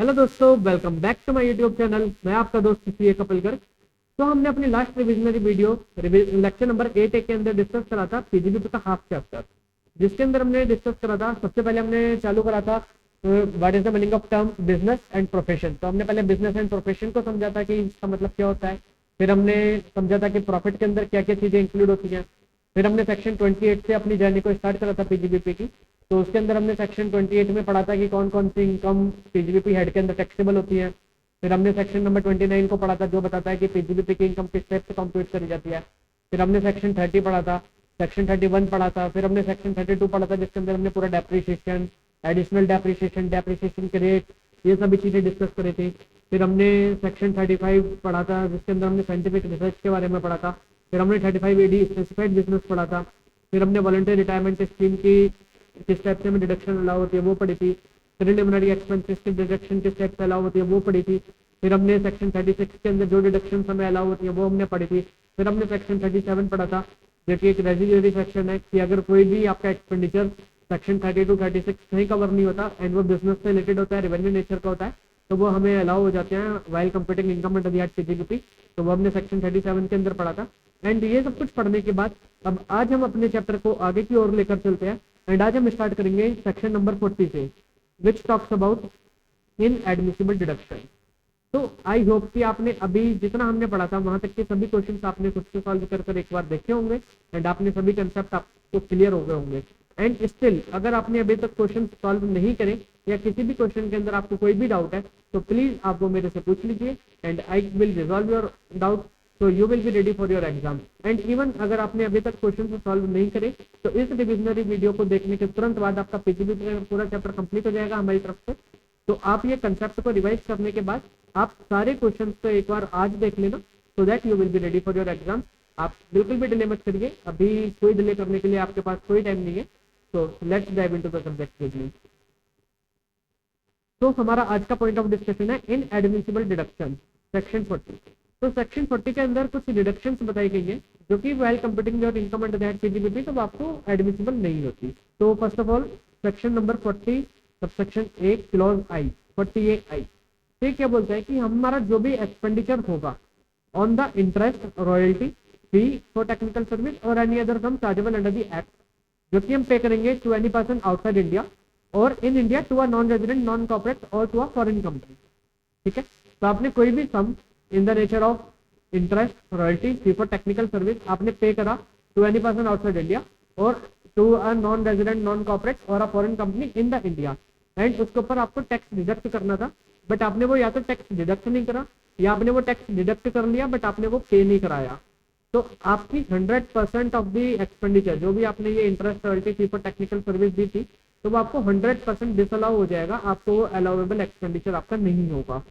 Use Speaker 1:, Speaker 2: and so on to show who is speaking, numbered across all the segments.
Speaker 1: Hello दोस्तों, welcome back to my YouTube channel. मैं आपका दोस्त सीए कपिलकर। तो हमने अपनी last revisionary video lecture number 8 के अंदर डिस्कस करा था पीजीबीपी का हाफ चैप्टर, जिसके अंदर हमने डिस्कस करा था। सबसे पहले हमने चालू करा था what is the meaning of term business and profession. तो हमने पहले बिजनेस एंड प्रोफेशन को समझा था कि इसका मतलब क्या होता है। फिर हमने समझा था कि प्रॉफिट के अंदर क्या क्या चीजें इंक्लूड होती हैं। फिर हमने सेक्शन 28 से अपनी जर्नी को स्टार्ट करा था पीजीबीपी की। तो उसके अंदर हमने सेक्शन 28 में पढ़ा था कि कौन कौन सी इनकम पीजीबीपी हेड के अंदर टैक्सेबल होती है। फिर हमने सेक्शन नंबर 29 को पढ़ा था, जो बताता है कि पीजीबीपी की इनकम किस टाइप से कंप्यूट करी जाती है। फिर हमने सेक्शन 30 पढ़ा था, सेक्शन 31 पढ़ा था। फिर हमने सेक्शन 32 पढ़ा था, जिसके अंदर हमने पूरा डेप्रिसिएशन, एडिशनल डेप्रिसिएशन, डेप्रिसिएशन के रेट, ये सभी चीजें डिस्कस करी थी। फिर हमने सेक्शन 35 पढ़ा था, जिसके अंदर हमने साइंटिफिक रिसर्च के बारे में पढ़ा था। फिर हमने 35 AD स्पेसिफाइड बिजनेस पढ़ा था। फिर हमने वॉलंटरी रिटायरमेंट स्कीम की किस टाइप से हमें डिडक्शन अलाउ होती है वो पढ़ी थी। प्रिलिमिनरी एक्सपेंसेस की डिडक्शन किस टाइप से अलाउ होती है वो पढ़ी थी। फिर हमने सेक्शन 36 के अंदर जो डिडक्शन हमें अलाउ होती है वो हमने पढ़ी थी। फिर हमने सेक्शन 37 पढ़ा था, जो कि एक रेजिडरी सेक्शन है कि अगर कोई भी आपका एक्सपेंडिचर सेक्शन 32-36 नहीं कवर नहीं होता एंड वो बिजनेस से रिलेटेड होता है, रेवेन्यू नेचर का होता है, तो वो हमें अलाउ हो जाते हैं while computing income under the act PGBP. तो वो हमने सेक्शन 37 के अंदर पढ़ा था। एंड ये सब कुछ पढ़ने के बाद अब आज हम अपने चैप्टर को आगे की ओर लेकर चलते हैं। एंड आज हम स्टार्ट करेंगे सेक्शन नंबर 40 से, which talks about in admissible deduction. तो आई होप कि आपने अभी जितना हमने पढ़ा था वहां तक के सभी क्वेश्चंस आपने खुद से सॉल्व कर एक बार देखे होंगे एंड आपने सभी कंसेप्ट आपको क्लियर हो गए होंगे। एंड स्टिल अगर आपने अभी तक क्वेश्चन सॉल्व नहीं करे या किसी भी क्वेश्चन के अंदर आपको कोई भी डाउट है, तो प्लीज आप वो मेरे से पूछ लीजिए and I will resolve your doubt, so you will be ready for your exam। and even अगर आपने अभी तक क्वेश्चन को सॉल्व नहीं करे, तो इस रिविजनरी वीडियो को देखने के तुरंत बाद आपका पीजीबी पूरा चैप्टर कंप्लीट हो जाएगा हमारी तरफ से। तो आप ये कंसेप्ट को रिवाइज करने के बाद आप सारे क्वेश्चन को एक बार आज देख लेना, so that you will be ready for your exam. आप बिल्कुल भी डिले मत करिए, अभी कोई डिले करने के लिए आपके पास कोई टाइम नहीं है। तो let's dive into the subject. तो हमारा आज का पॉइंट ऑफ डिस्कशन है इन एडमिसिबल डिडक्शन, सेक्शन 40। तो सेक्शन 40 के अंदर कुछ डिडक्शंस बताई गई है जो कि while computing your income under that PGBP तो आपको एडमिसिबल नहीं होती। तो first of all section number 40 subsection A clause I 40A आई ये क्या बोलता है कि हमारा जो भी एक्सपेंडिचर होगा on the interest, royalty, fee for technical service or any other sum chargeable under the act, जो कि हम पे करेंगे to any person outside India or in India to a non resident, non corporate or to a foreign company. ठीक है, तो आपने कोई भी sum in the nature of interest, royalty, fee for technical service आपने pay करा to any person outside India और to a non resident, non corporate or a foreign company in the India, and उसके ऊपर आपको tax deduct करना था, but आपने वो या तो टैक्स डिडक्ट नहीं करा या आपने वो टैक्स डिडक्ट कर लिया बट आपने वो पे नहीं कराया। तो आपकी 100% ऑफ द एक्सपेंडिचर जो भी आपने ये interest, royalty, fee for technical service दी थी, तो वो आपको 100% डिसअलाउ हो जाएगा, आपको वो अलाउेबल एक्सपेंडिचर आपका नहीं होगा।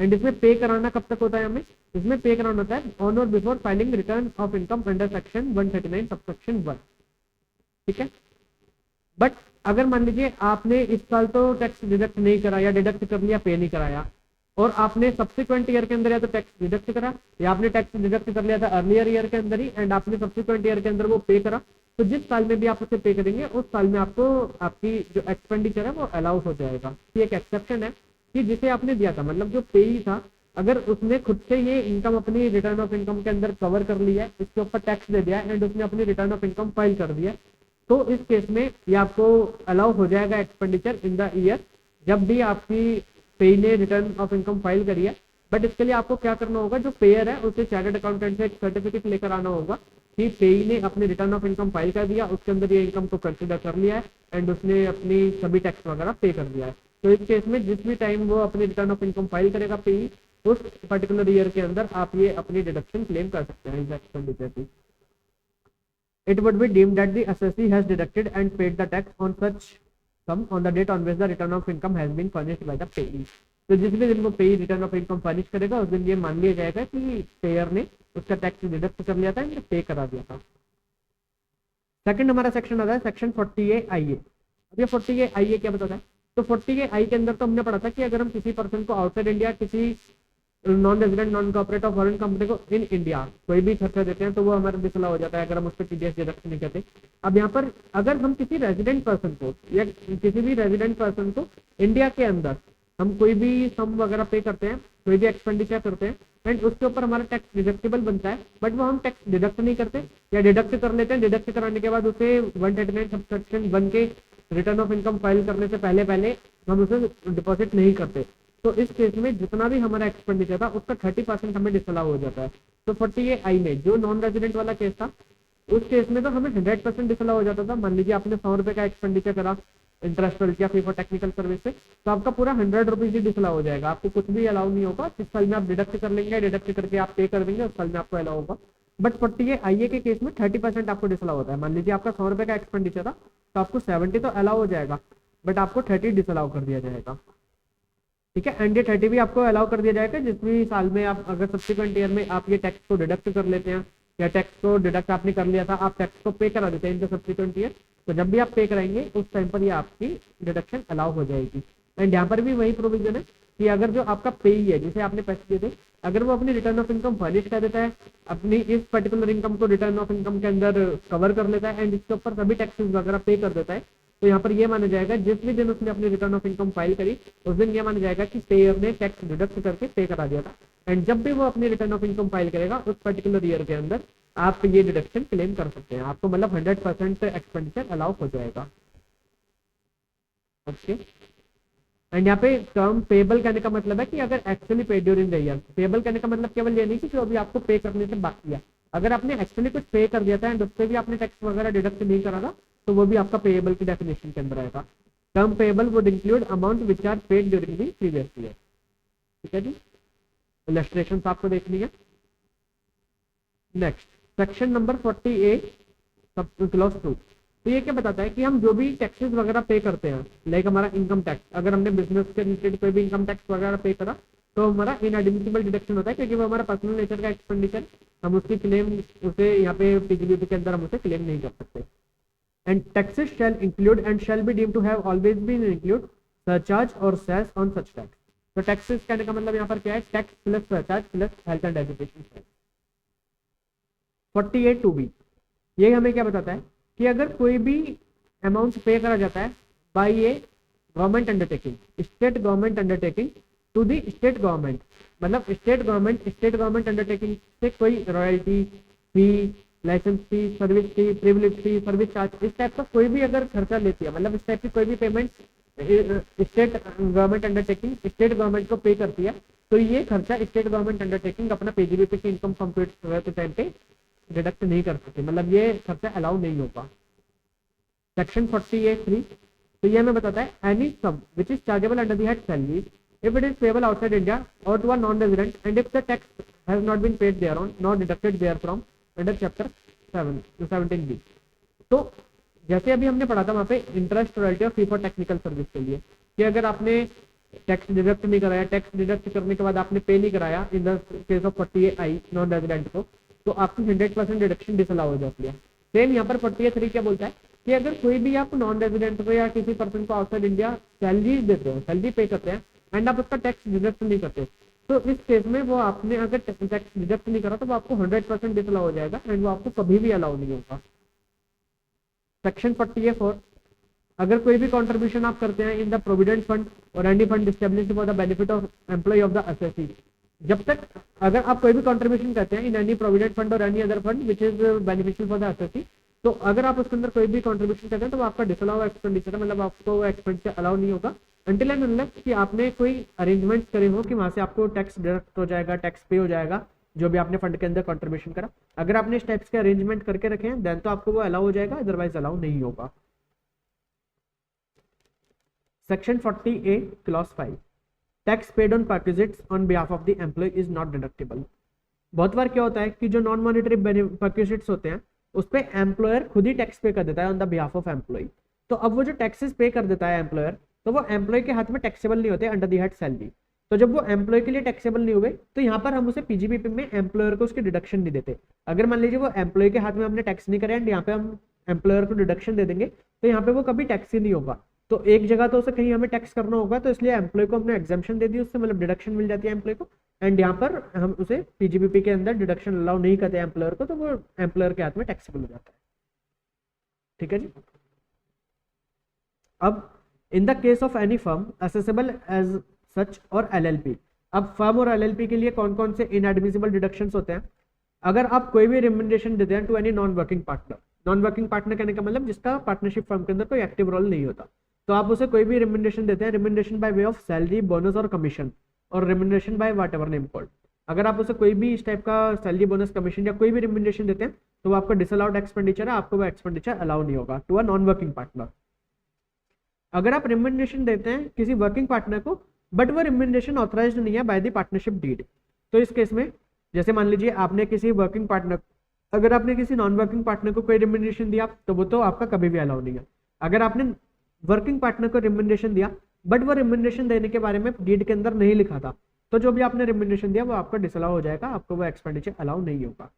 Speaker 1: एंड इसमें पे कराना कब तक होता है हमें, इसमें पे कराना होता है ऑन और before filing return of income under section 139 subsection 1। ठीक है, बट अगर मान लीजिए आपने इस साल तो टैक्स डिडक्ट नहीं करा या डिडक्ट कर लिया, पे नहीं कराया, और आपने सब्सिक्वेंट ईयर के अंदर या तो टैक्स डिडक्ट करा या आपने टैक्स डिडक्ट कर लिया था अर्लियर ईयर के अंदर ही एंड आपने सब्सिक्वेंट ईयर के अंदर वो पे करा, तो जिस साल में भी आप उसे पे करेंगे उस साल में आपको आपकी जो एक्सपेंडिचर है वो अलाउ हो जाएगा। ये एक एक्सेप्शन है कि जिसे आपने दिया था, मतलब जो पे ही था, अगर उसने खुद से ये इनकम अपनी रिटर्न ऑफ इनकम के अंदर कवर कर लिया है, इसके ऊपर टैक्स दे दिया एंड उसने अपनी रिटर्न ऑफ इनकम फाइल कर दिया, तो इस केस में ये आपको अलाउ हो जाएगा एक्सपेंडिचर इन द ईयर जब भी आपकी पे ने रिटर्न ऑफ इनकम फाइल करी है। बट इसके लिए आपको क्या करना होगा, जो पेयर है उसे चार्टर्ड अकाउंटेंट से एक सर्टिफिकेट लेकर आना होगा कि पेई ने अपने रिटर्न ऑफ इनकम फाइल कर दिया, उसके अंदर ये इनकम को कंसिडर कर लिया है एंड उसने अपनी सभी टैक्स वगैरह पे कर दिया है। तो इस केस में जिस भी टाइम वो अपनी रिटर्न ऑफ इनकम फाइल करेगा पेई, उस पर्टिकुलर ईयर के अंदर आप ये अपनी डिडक्शन क्लेम कर सकते हैं इस एक्सपेंडिचर की। It would be deemed that the assessee has deducted and paid the tax on such sum on the date on which the return of income has been furnished by the payee। तो जिस भी दिन वो पेई return of income furnish करेगा उस दिन ये मान लिया जाएगा कि पेयर ने उसका टैक्स डिडक्ट कर लिया था या पे करा दिया था। सेकंड हमारा सेक्शन आता है सेक्शन 40A आई। अब ये 40A आई क्या बताता है, तो 40A आई के अंदर तो हमने पढ़ा था कि अगर हम किसी पर्सन को आउटसाइड इंडिया, किसी नॉन रेजिडेंट, नॉन कॉर्पोरेट और फॉरेन कंपनी को इन इंडिया कोई भी खर्चा देते हैं तो वो हमारा डिसअलाउ हो जाता है अगर हम उस पर टीडीएस डिडक्ट नहीं करते। अब यहाँ पर अगर हम किसी रेजिडेंट पर्सन को या किसी भी रेजिडेंट पर्सन को इंडिया के अंदर हम कोई भी सम वगैरह पे करते हैं, कोई भी एक्सपेंडिचर करते हैं एंड उसके ऊपर हमारा टैक्स डिडक्टेबल बनता है, बट वो हम टैक्स डिडक्ट नहीं करते या डिडक्ट कर लेते हैं। डिडक्ट कराने के बाद उसे 139 सबसेक्शन बन के रिटर्न ऑफ इनकम फाइल करने से पहले पहले हम उसे डिपॉजिट नहीं करते। तो इस केस में जितना भी हमारा एक्सपेंडिचर था उसका 30% हमें डिसअलाउ हो जाता है। तो 48I में जो नॉन रेजिडेंट वाला केस था उस केस में तो हमें 100% डिसअलाउ हो जाता था। मान लीजिए आपने 100 रुपए का एक्सपेंडिचर करा इंटरेस्ट या फी फॉर टेक्निकल सर्विस से, तो आपका पूरा 100 रुपीज ही डिसअलाउ हो जाएगा, आपको कुछ भी अलाउ नहीं होगा। इस साल में आप डिडक्ट कर लेंगे, डिडक्ट करके आप पे कर देंगे, उस साल में आपको अलाउ होगा। बट 48IA के केस में 30% आपको डिसअलाउ होता है। मान लीजिए आपका 100 रुपए का एक्सपेंडिचर था तो आपको 70 तो अलाउ हो जाएगा, बट आपको 30 डिसअलाउ कर दिया जाएगा। ठीक है, एंड ये 30 भी आपको अलाउ कर दिया जाएगा जिस भी साल में आप अगर सब्सिक्वेंट ईयर में आप ये टैक्स को डिडक्ट कर लेते हैं या टैक्स को डिडक्ट आपने कर लिया था, आप टैक्स को पे करा देते हैं इन द सब्सिक्वेंट ईयर, तो जब भी आप पे कराएंगे उस टाइम पर ये आपकी डिडक्शन अलाउ हो जाएगी। एंड यहाँ पर भी वही प्रोविजन है कि अगर जो आपका पेई है जिसे आपने पैसे दिए थे, अगर वो अपनी रिटर्न ऑफ इनकम फर्निश कर देता है, अपनी इस पर्टिकुलर इनकम को रिटर्न ऑफ इनकम के अंदर कवर कर लेता है एंड इसके ऊपर सभी टैक्सेस वगैरह पे कर देता है, तो यहाँ पर ये माना जाएगा जिस भी दिन उसने अपनी रिटर्न ऑफ इनकम फाइल करी उस दिन ये माना जाएगा कि पेयर ने टैक्स डिडक्ट करके पे करा दिया था। एंड जब भी वो अपनी रिटर्न ऑफ इनकम फाइल करेगा उस पर्टिकुलर ईयर के अंदर आप ये डिडक्शन क्लेम कर सकते हैं, आपको मतलब 100% एक्सपेंडिचर अलाउ हो जाएगा। ओके, एंड यहाँ पे टर्म पेबल कहने का मतलब है कि अगर एक्चुअली पे ड्यूरिंग द ईयर, पेबल कहने का मतलब केवल ये नहीं कि जो अभी आपको पे करने से बाकी है, अगर आपने एक्चुअली कुछ पे कर दिया था एंड उससे भी आपने टैक्स वगैरह डिडक्ट नहीं करा था तो वो भी आपका पेएबल की डेफिनेशन के अंदर आएगा। Term payable would include amount which are paid during the previous year. ठीक है जी, इलस्ट्रेशन आपको देखनी है। Next section number 40A clause 2, तो ये क्या बताता है कि हम जो भी टैक्सेस वगैरह पे करते हैं, लाइक हमारा इनकम टैक्स, अगर हमने बिजनेस के रिलेटेड कोई भी इनकम टैक्स वगैरह पे करा तो हमारा इनएडमिसिबल डिडक्शन होता है क्योंकि वो हमारा पर्सनल नेचर का एक्सपेंडिचर, हम उसकी क्लेम उसे यहाँ पे पीजीबीपी के अंदर हम उसे क्लेम नहीं कर सकते। And taxes shall include and shall be deemed to have always been include surcharge or cess on such tax। तो taxes कहने का मतलब यहाँ पर क्या है, tax plus surcharge plus health and education tax. 48(2)B ये हमें क्या बताता है कि अगर कोई भी अमाउंट पे करा जाता है by a government undertaking, state government undertaking to the state government, मतलब स्टेट गवर्नमेंट अंडरटेकिंग से कोई royalty fee, licence fee, service fee, privilege fee, service charge, इस टाइप का कोई भी अगर खर्चा लेती है, मतलब इस टाइप की कोई भी payment state government undertaking state government को पे करती है, तो ये खर्चा स्टेट गवर्नमेंट अंडरटेकिंग अपना पीजीबीपी की इनकम कंप्यूट करते टाइम पे डिडक्ट नहीं कर सकती, मतलब ये खर्चा अलाउ नहीं होगा। सेक्शन 48(3) तो ये हमें बताता है any sum which is chargeable under the head salary if it is payable outside India or to a non-resident and if the tax has not been paid thereon nor deducted therefrom under chapter 17B। तो जैसे अभी हमने पढ़ा था वहां पे interest, royalty और फी for technical service के लिए कि अगर आपने टैक्स डिडक्ट नहीं कराया, टैक्स डिडक्ट करने के बाद आपने पे नहीं कराया in the case of 48I non resident को, तो आपकी 100% डिडक्शन डिसअलाउ हो जाती है। सेम यहाँ पर 48(3) क्या बोलता है कि अगर कोई भी आप नॉन रेजिडेंट को या किसी पर्सन को आउटसाइड इंडिया सैलरी देते हैं, सैलरी पे करते हैं एंड आप उसका टैक्स डिडक्ट नहीं करते, तो इस केस में वो आपने अगर टैक्स डिडक्ट नहीं करा तो वो आपको 100% डिसअलाउ हो जाएगा एंड वो आपको कभी भी अलाउ नहीं होगा। सेक्शन 48(4) अगर कोई भी कंट्रीब्यूशन आप करते हैं इन द प्रोविडेंट फंड और any fund established for the benefit of employee of the assessee, जब तक अगर आप कोई भी कंट्रीब्यूशन करते हैं इन एनी प्रोविडेंट फंड और any other fund which is beneficial for the assessee, तो अगर आप उसके अंदर कोई भी कंट्रीब्यूशन करते हैं तो वो आपका डिसअलाउ एक्सपेंडिचर है, मतलब आपको एक्सपेंडिचर अलाउ नहीं होगा अनटिल एंड अनलेस कि आपने कोई अरेंजमेंट करे हो कि वहां से आपको टैक्स डिडक्ट हो जाएगा, टैक्स पे हो जाएगा जो भी आपने फंड के अंदर कंट्रीब्यूशन करा। अगर आपने इस टाइप्स के अरेंजमेंट करके रखे हैं देन तो आपको वो अलाउ हो जाएगा, अदरवाइज अलाउ नहीं होगा। Section 40A clause 5 tax paid on perquisites on behalf of the employee is not deductible. बहुत बार क्या होता है कि जो नॉन मॉनिटरी परक्विजिट्स होते हैं उस पर एम्प्लॉयर खुद ही टैक्स पे कर देता है on the behalf of employee, तो अब वो जो टैक्सेस पे कर देता है एम्प्लॉयर तो वो एम्प्लॉय के हाथ में टैक्सेबल नहीं होते अंडर द हेड सैलरी। तो जब वो एम्प्लॉय के लिए टैक्सेबल नहीं हुए तो यहाँ पर हम उसे पीजीबीपी में एम्प्लॉयर को उसकी डिडक्शन नहीं देते। अगर मान लीजिए वो एम्प्लॉय के हाथ में हमने टैक्स नहीं करा एंड यहाँ पे हम एम्प्लॉयर को डिडक्शन दे देंगे तो यहाँ पे वो कभी टैक्स ही नहीं होगा, तो एक जगह तो उसे कहीं हमें टैक्स करना होगा, तो इसलिए एम्प्लॉय को हमने एग्जाम्पशन दे दी, उससे मतलब डिडक्शन मिल जाती है एम्प्लॉय को एंड यहाँ पर हम उसे पीजीबीपी के अंदर डिडक्शन अलाउ नहीं करते एम्प्लॉयर को, तो वो एम्प्लॉयर के हाथ में टैक्सेबल हो जाता है। ठीक है जी। अब in the case of any firm assessable as सच और एलएलपी। अब फर्म और एलएलपी के लिए कौन कौन से इनएडमिसिबल डिडक्शंस होते हैं? अगर आप कोई भी रिकमेंडेशन देते हैं to any non working partner, non working partner कहने का मतलब जिसका पार्टनरशिप फर्म के अंदर कोई एक्टिव रोल नहीं होता, तो आप उसे कोई भी रिकमेंडेशन देते हैं, recommendation bye way of salary, bonus और कमीशन, और recommendation by what ever name called, अगर आप उसे कोई भी इस टाइप का सैलरी, बोनस, कमीशन या कोई भी रिकमेंडेशन देते हैं तो वो आपका डिसअलाउड एक्सपेंडिचर है, आपको वो एक्सपेंडिचर अलाउ नहीं होगा to a non working partner. अगर आप रिकमेंडेशन देते हैं किसी वर्किंग पार्टनर को बट वो रिकमेंडेशन ऑथराइज्ड नहीं है बाय द पार्टनरशिप डीड, तो इस केस में जैसे मान लीजिए आपने किसी वर्किंग पार्टनर, अगर आपने किसी नॉन वर्किंग पार्टनर को कोई रिकमेंडेशन दिया तो वो तो आपका कभी भी अलाउ नहीं है। अगर आपने वर्किंग पार्टनर को रिकमेंडेशन दिया बट वो रिकमेंडेशन देने के बारे में डीड के अंदर नहीं लिखा था, तो जो भी आपने रिकमेंडेशन दिया वो आपका डिसअलाउ हो जाएगा, आपको वो एक्सपेंडिचर अलाउ नहीं होगा।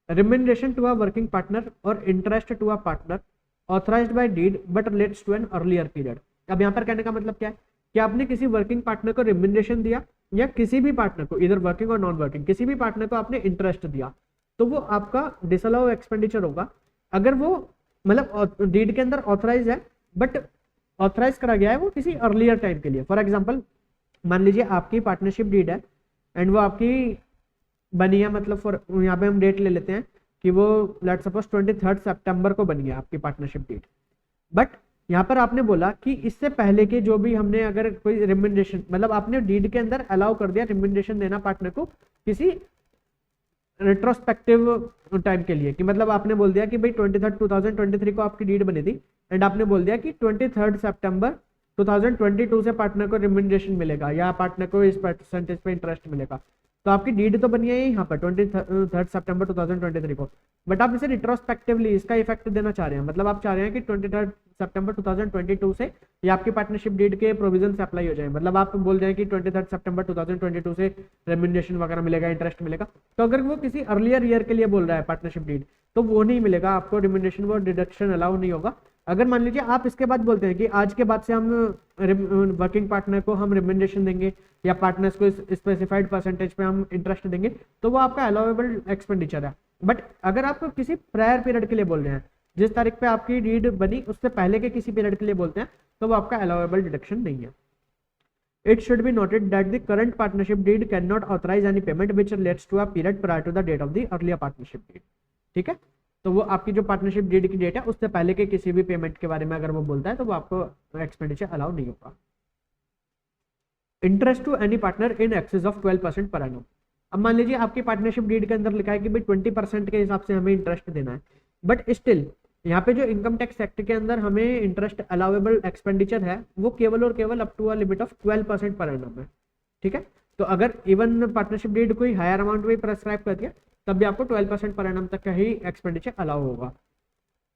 Speaker 1: Recommendation to a working partner or interest to a partner authorised by deed but relates to an earlier period. अब यहाँ पर कहने का मतलब क्या है कि आपने किसी वर्किंग पार्टनर को रिकमेंडेशन दिया या किसी भी पार्टनर को, इधर वर्किंग और नॉन वर्किंग, किसी भी पार्टनर को आपने इंटरेस्ट दिया, तो वो आपका डिसअलाउ एक्सपेंडिचर होगा अगर वो मतलब डीड के अंदर ऑथराइज है बट ऑथराइज करा गया है वो किसी अर्लियर टाइम के लिए। फॉर एग्जांपल मान लीजिए आपकी पार्टनरशिप डीड है एंड वो आपकी बनी है, मतलब फॉर यहाँ पे हम डेट ले लेते हैं कि वो लेट्स सपोज 23 सितंबर को बनी है आपकी पार्टनरशिप डीड, बट यहाँ पर आपने बोला कि इससे पहले के जो भी हमने अगर कोई रिकमेंडेशन, मतलब आपने डीड के अंदर अलाउ कर दिया रिकमेंडेशन देना पार्टनर को किसी रेट्रोस्पेक्टिव टाइम के लिए, कि मतलब आपने बोल दिया कि भाई 2023 को आपकी डीड बनी थी एंड आपने बोल दिया कि 23 सितंबर 2022 से पार्टनर को रिकमेंडेशन मिलेगा या पार्टनर को इस परसेंटेज पे इंटरेस्ट मिलेगा, तो आपकी डीड तो बनी है यहाँ पर 23 सितंबर 2023 को, बट आप इसे रिट्रोस्पेक्टिवली इसका इफेक्ट देना चाह रहे हैं, मतलब आप चाह रहे हैं कि 23 सितंबर 2022 से ये आपकी पार्टनरशिप डीड के प्रोविजन से अप्लाई हो जाए, मतलब आप बोल रहे हैं कि 23 सितंबर 2022 से रेम्यूनरेशन वगैरह मिलेगा, इंटरेस्ट मिलेगा। तो अगर वो किसी अर्लियर ईयर के लिए बोल रहा है पार्टनरशिप डीड, तो वो नहीं मिलेगा आपको रेम्यूनरेशन, वो डिडक्शन अलाउ नहीं होगा। अगर मान लीजिए आप इसके बाद बोलते हैं कि आज के बाद से हम वर्किंग पार्टनर को हम रिकमेंडेशन देंगे या पार्टनर्स को स्पेसिफाइड परसेंटेज पे हम इंटरेस्ट देंगे, तो वो आपका अलाउएबल एक्सपेंडिचर है। बट अगर आप किसी प्रायर पीरियड के लिए बोल रहे हैं, जिस तारीख पे आपकी डीड बनी उससे पहले के किसी पीरियड के लिए बोलते हैं, तो वो आपका अलाउएबल डिडक्शन नहीं है। It should be noted that the current partnership deed cannot authorize any payment which relates to a period prior to the date of the earlier partnership deed। ठीक है, तो वो आपकी जो पार्टनरशिप डीड की date है उससे पहले के किसी भी पेमेंट के बारे में अगर वो बोलता है तो वो आपको एक्सपेंडिचर अलाउ नहीं होगा। Interest to any partner in excess of 12% per annum. अब मान लीजिए आपकी पार्टनरशिप डीड के अंदर लिखा है कि भाई 20% के हिसाब से हमें इंटरेस्ट देना है, बट स्टिल यहाँ पे जो इनकम टैक्स एक्ट के अंदर हमें इंटरेस्ट अलाउएबल एक्सपेंडिचर है वो केवल और केवल up to a limit of 12% per annum है। ठीक है, तो अगर इवन पार्टनरशिप डीड कोई हायर अमाउंट भी प्रेस्क्राइब कर दिया तब भी आपको 12% पर एनम तक का ही एक्सपेंडिचर अलाउ होगा।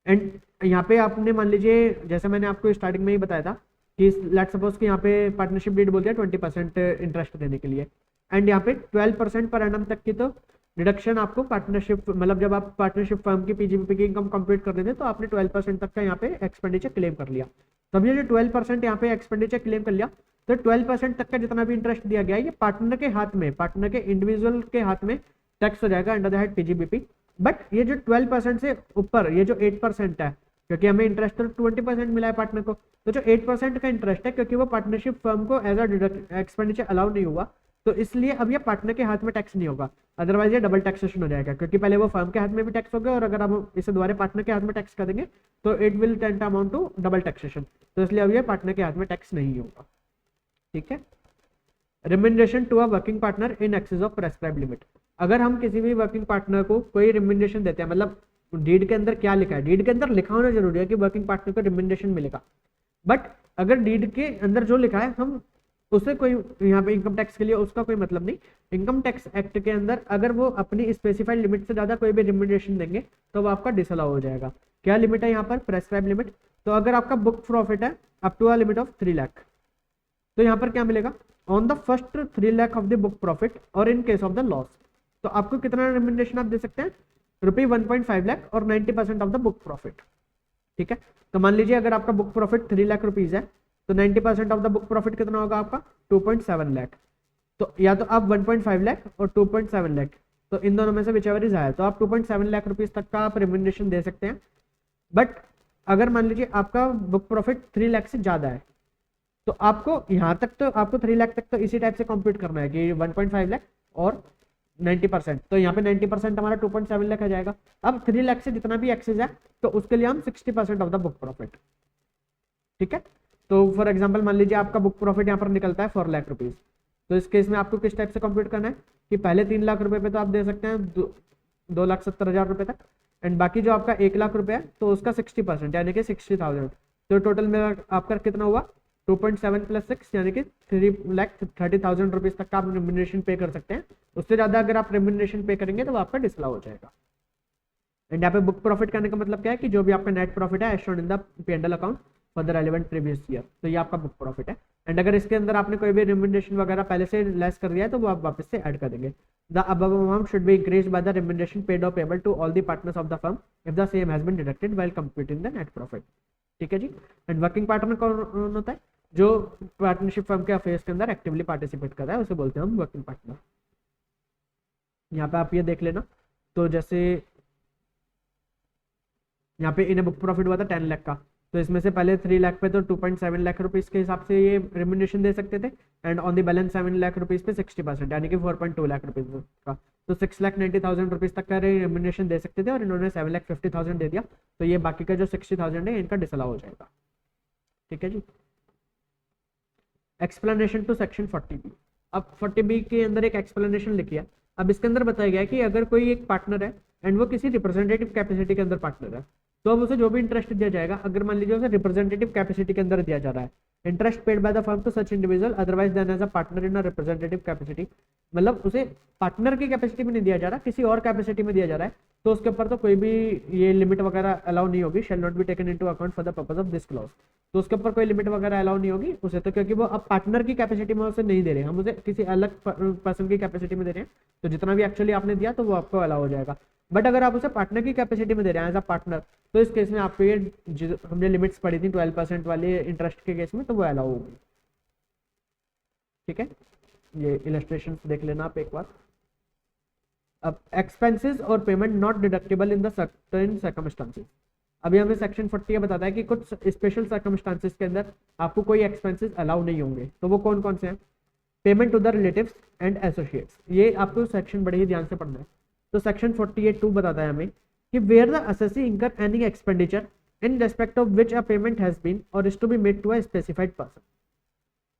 Speaker 1: एंड यहाँ पे आपने मान लीजिए जैसे मैंने आपको स्टार्टिंग में ही बताया था कि लेट सपोज कि यहाँ पे पार्टनरशिप डीड बोल दिया 20% इंटरेस्ट देने के लिए, एंड यहाँ पे 12% पर एनम तक की तो डिडक्शन आपको पार्टनरशिप, मतलब जब आप पार्टनरशिप फर्म की पीजीबीपी की इनकम कंप्लीट कर देते तो आपने 12% तक का यहाँ पे एक्सपेंडिचर क्लेम कर लिया। तब ये जो 12% यहाँ पे एक्सपेंडिचर क्लेम कर लिया तो 12% तक का जितना भी इंटरेस्ट दिया गया है ये पार्टनर के हाथ में, पार्टनर के इंडिविजुअल के हाथ में टैक्स हो जाएगा under the head PGBP. But ये जो 12% से ऊपर ये जो 8% है, क्योंकि हमें इंटरेस्ट तो 20% मिला है पार्टनर को, तो जो 8% का इंटरेस्ट है क्योंकि वो पार्टनरशिप फर्म को एज अ एक्सपेंडिचर अलाउ नहीं हुआ, तो इसलिए अब ये पार्टनर के हाथ में टैक्स नहीं होगा, अदरवाइज ये डबल टैक्सेशन हो जाएगा, क्योंकि पहले वो फर्म के हाथ में भी टैक्स हो गया और अगर हम इसे दोबारा पार्टनर के हाथ में टैक्स कर देंगे तो it will tantamount to double taxation, तो इसलिए अब ये पार्टनर के हाथ में टैक्स नहीं होगा। ठीक है, recommendation to a working partner in excess of prescribe limit. अगर हम किसी भी वर्किंग पार्टनर को कोई रिकमेंडेशन देते हैं, मतलब डीड के अंदर क्या लिखा है, डीड के अंदर लिखा होना जरूरी है कि वर्किंग पार्टनर को रिकमेंडेशन मिलेगा, बट अगर डीड के अंदर जो लिखा है हम उसे कोई यहाँ पे इनकम टैक्स के लिए उसका कोई मतलब नहीं, इनकम टैक्स एक्ट के अंदर अगर वो अपनी स्पेसिफाइड लिमिट से ज्यादा कोई भी रिकमेंडेशन देंगे तो वो आपका डिसअलाउ हो जाएगा। क्या लिमिट है यहाँ पर, प्रेस्क्राइब लिमिट। तो अगर आपका बुक प्रॉफिट है up to a limit of 3 lakh, तो यहाँ पर क्या मिलेगा, on the first 3 lakh of the book profit or in case of the loss, तो आपको कितना रिकमेंडेशन आप दे सकते हैं, ₹1.5 लाख और 90% ऑफ द बुक प्रॉफिट। ठीक है, तो मान लीजिए अगर आपका बुक प्रॉफिट 3 लाख रुपीज है तो 90% ऑफ द बुक प्रॉफिट कितना होगा आपका 2.7 लाख। तो या तो आप 1.5 लाख और 2.7 लाख, तो इन दोनों में से विचेवर इज हायर, तो आप 2.7 लाख रुपीज तक का आप रिकमेंडेशन दे सकते हैं। बट अगर मान लीजिए आपका बुक प्रॉफिट 3 लाख से ज्यादा है तो आपको यहाँ तक तो आपको 3 लाख तक तो इसी टाइप से कंप्यूट करना है कि 1.5 लाख और 90%, तो यहाँ पे 90% हमारा 2.7 लाख आ जाएगा। अब 3 लाख से जितना भी एक्सेस है तो उसके लिए हम 60% ऑफ द बुक प्रॉफिट, ठीक है। तो फॉर एग्जाम्पल मान लीजिए आपका बुक प्रॉफिट यहाँ पर निकलता है 4 लाख रुपीज, तो इस केस में आपको किस टाइप से कंप्यूट करना है कि पहले 3 लाख रुपए पे तो आप दे सकते हैं 2,70,000 रुपए तक, एंड बाकी जो आपका 1 लाख रुपए है तो उसका 60% यानी कि 60,000, तो टोटल में आपका कितना हुआ 2.7 + 6 यानी कि 3,30,000 रुपीज तक का आप रेम्यूनरेशन पे कर सकते हैं। उससे ज्यादा अगर आप रेम्यूनरेशन पे करेंगे तो आपका डिसअलाउ हो जाएगा। एंड यहाँ पे बुक प्रॉफिट करने का मतलब क्या है कि जो भी आपका नेट प्रॉफिट है as shown in the P&L account for the relevant previous year, तो ये आपका बुक प्रॉफिट है। एंड अगर इसके अंदर आपने कोई भी रेम्यूनरेशन वगैरह पहले से लेस कर दिया है तो वो आप वापस से ऐड कर देंगे। The above amount should be increased by the remuneration paid or payable to all the partners of the firm if the same has been deducted while computing the net profit, ठीक है जी। And working partner कौन होता है, जो partnership firm के affairs के अंदर actively participate कर रहा है उसे बोलते हैं हम वर्किंग पार्टनर। यहाँ पे आप ये देख लेना, तो जैसे यहाँ पे इन्हें बुक प्रॉफिट हुआ था 10 लाख का, तो इसमें से पहले 3 लाख पे तो 2.7 लाख रुपीज के हिसाब से ये रेम्यूनरेशन दे सकते थे, and on the balance 7 lakh rupees पे 60% यानी कि 4.2 लाख रुपीज का, तो 6,90,000 रुपीज तक का रेम्यूनरेशन दे सकते थे और इन्होंने 7,50,000 दे दिया, तो ये बाकी का जो 60,000 है इनका डिसअलाउ हो जाएगा, ठीक है जी। Explanation to section 40B। अब 40B के अंदर एक एक्सप्लेनेशन लिखी है। अब इसके अंदर बताया गया है कि अगर कोई एक पार्टनर है एंड वो किसी रिप्रेजेंटेटिव कैपेसिटी के अंदर पार्टनर है, तो अब उसे जो भी इंटरेस्ट दिया जाएगा, अगर मान लीजिए उसे रिप्रेजेंटेटिव कैपेसिटी के अंदर दिया जा रहा है, interest paid by the firm to such individual otherwise than as a partner in a representative capacity, मतलब उसे पार्टनर की कैपेसिटी में नहीं दिया जा रहा, किसी और कैपेसिटी में दिया जा रहा है, तो उसके ऊपर तो कोई भी ये लिमिट वगैरह अलाउ नहीं होगी, shall not be taken into account for the purpose of this clause, तो उसके ऊपर कोई लिमिट वगैरह अलाउ नहीं होगी उसे, तो क्योंकि वो अब पार्टनर की कैपेसिटी में उसे नहीं दे रहे, हम उसे किसी अलग पर्सन की कैपेसिटी में दे रहे हैं, तो जितना भी एक्चुअली आपने दिया तो वो आपको अलाउ हो जाएगा। बट अगर आप उसे पार्टनर की कैपेसिटी में दे रहे हैं एज अ पार्टनर, तो इस केस में आपको ये हमने लिमिट्स पढ़ी थी 12% वाली इंटरेस्ट के केस में, तो वो अलाउ होगी, ठीक है। ये इलस्ट्रेशन देख लेना आप एक बार। अब एक्सपेंसेस और payment not deductible in the certain circumstances. अभी हमें सेक्शन 40 बताता है कि कुछ स्पेशल सर्कमस्टांसेस के अंदर आपको कोई एक्सपेंसेस अलाउ नहीं होंगे, तो वो कौन कौन से हैं। Payment to the relatives and associates, ये आपको सेक्शन बड़े ही ध्यान से पढ़ना है। तो सेक्शन 48(2) बताता है हमें कि where the assessee incur any expenditure in respect of which a payment has been or is to be made to a specified person.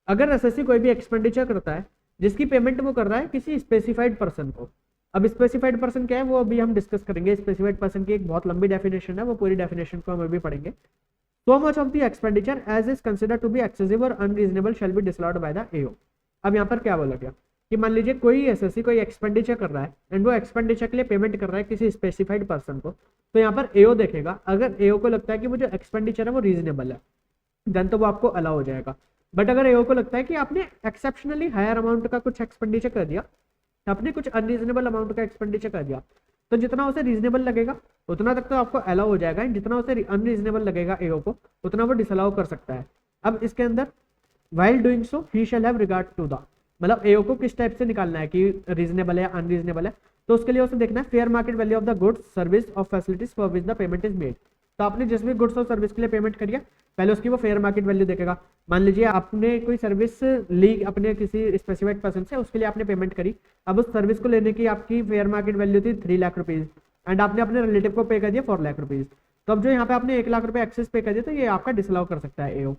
Speaker 1: अगर असेसी कोई भी एक्सपेंडिचर करता है जिसकी पेमेंट वो कर रहा है किसी स्पेसिफाइड पर्सन को, अब स्पेसिफाइड पर्सन क्या है वो अभी हम डिस्कस करेंगे। स्पेसिफाइड पर्सन की एक बहुत लंबी डेफिनेशन है, वो पूरी डेफिनेशन को हम अभी पढ़ेंगे। So much of the expenditure as is considered to be excessive or unreasonable shall be disallowed by the AO. अब यहाँ पर क्या बोला गया कि मान लीजिए कोई एसएससी कोई एक्सपेंडिचर कर रहा है एंड वो एक्सपेंडिचर के लिए पेमेंट कर रहा है किसी स्पेसिफाइड पर्सन को, तो यहाँ पर एओ देखेगा, अगर एओ को लगता है कि वो जो एक्सपेंडिचर है वो रीजनेबल है देन तो वो आपको अलाउ हो जाएगा। बट अगर एओ को लगता है कि आपने एक्सेप्शनली हायर अमाउंट का कुछ एक्सपेंडिचर कर दिया, आपने कुछ अनरीजनेबल अमाउंट का एक्सपेंडिचर कर दिया, तो जितना उसे रीजनेबल लगेगा उतना तक तो आपको अलाउ हो जाएगा, जितना उसे अनरीजनेबल लगेगा एओ को उतना वो डिसअलाउ कर सकता है। अब इसके अंदर while doing so he shall have regard to the, मतलब एओ को किस टाइप से निकालना है कि रीजनेबल है अनरीजनेबल है, तो उसके लिए उसे देखना है fair market value of the goods service or facilities for which the payment is made. तो आपने जिस भी गुड्स और सर्विस के लिए पेमेंट करी है पहले उसकी वो फेयर मार्केट वैल्यू देखेगा। मान लीजिए आपने कोई सर्विस ली अपने किसी स्पेसिफाइड पर्सन से, उसके लिए आपने पेमेंट करी, अब उस सर्विस को लेने की आपकी फेयर मार्केट वैल्यू थी 3 लाख रुपीज एंड आपने अपने रिलेटिव को पे कर दिया 4 लाख रुपीज, तो अब जो यहाँ पे आपने 1 लाख रुपए एक्सेस पे कर दिया तो ये आपका डिसअलाउ कर सकता है एओ,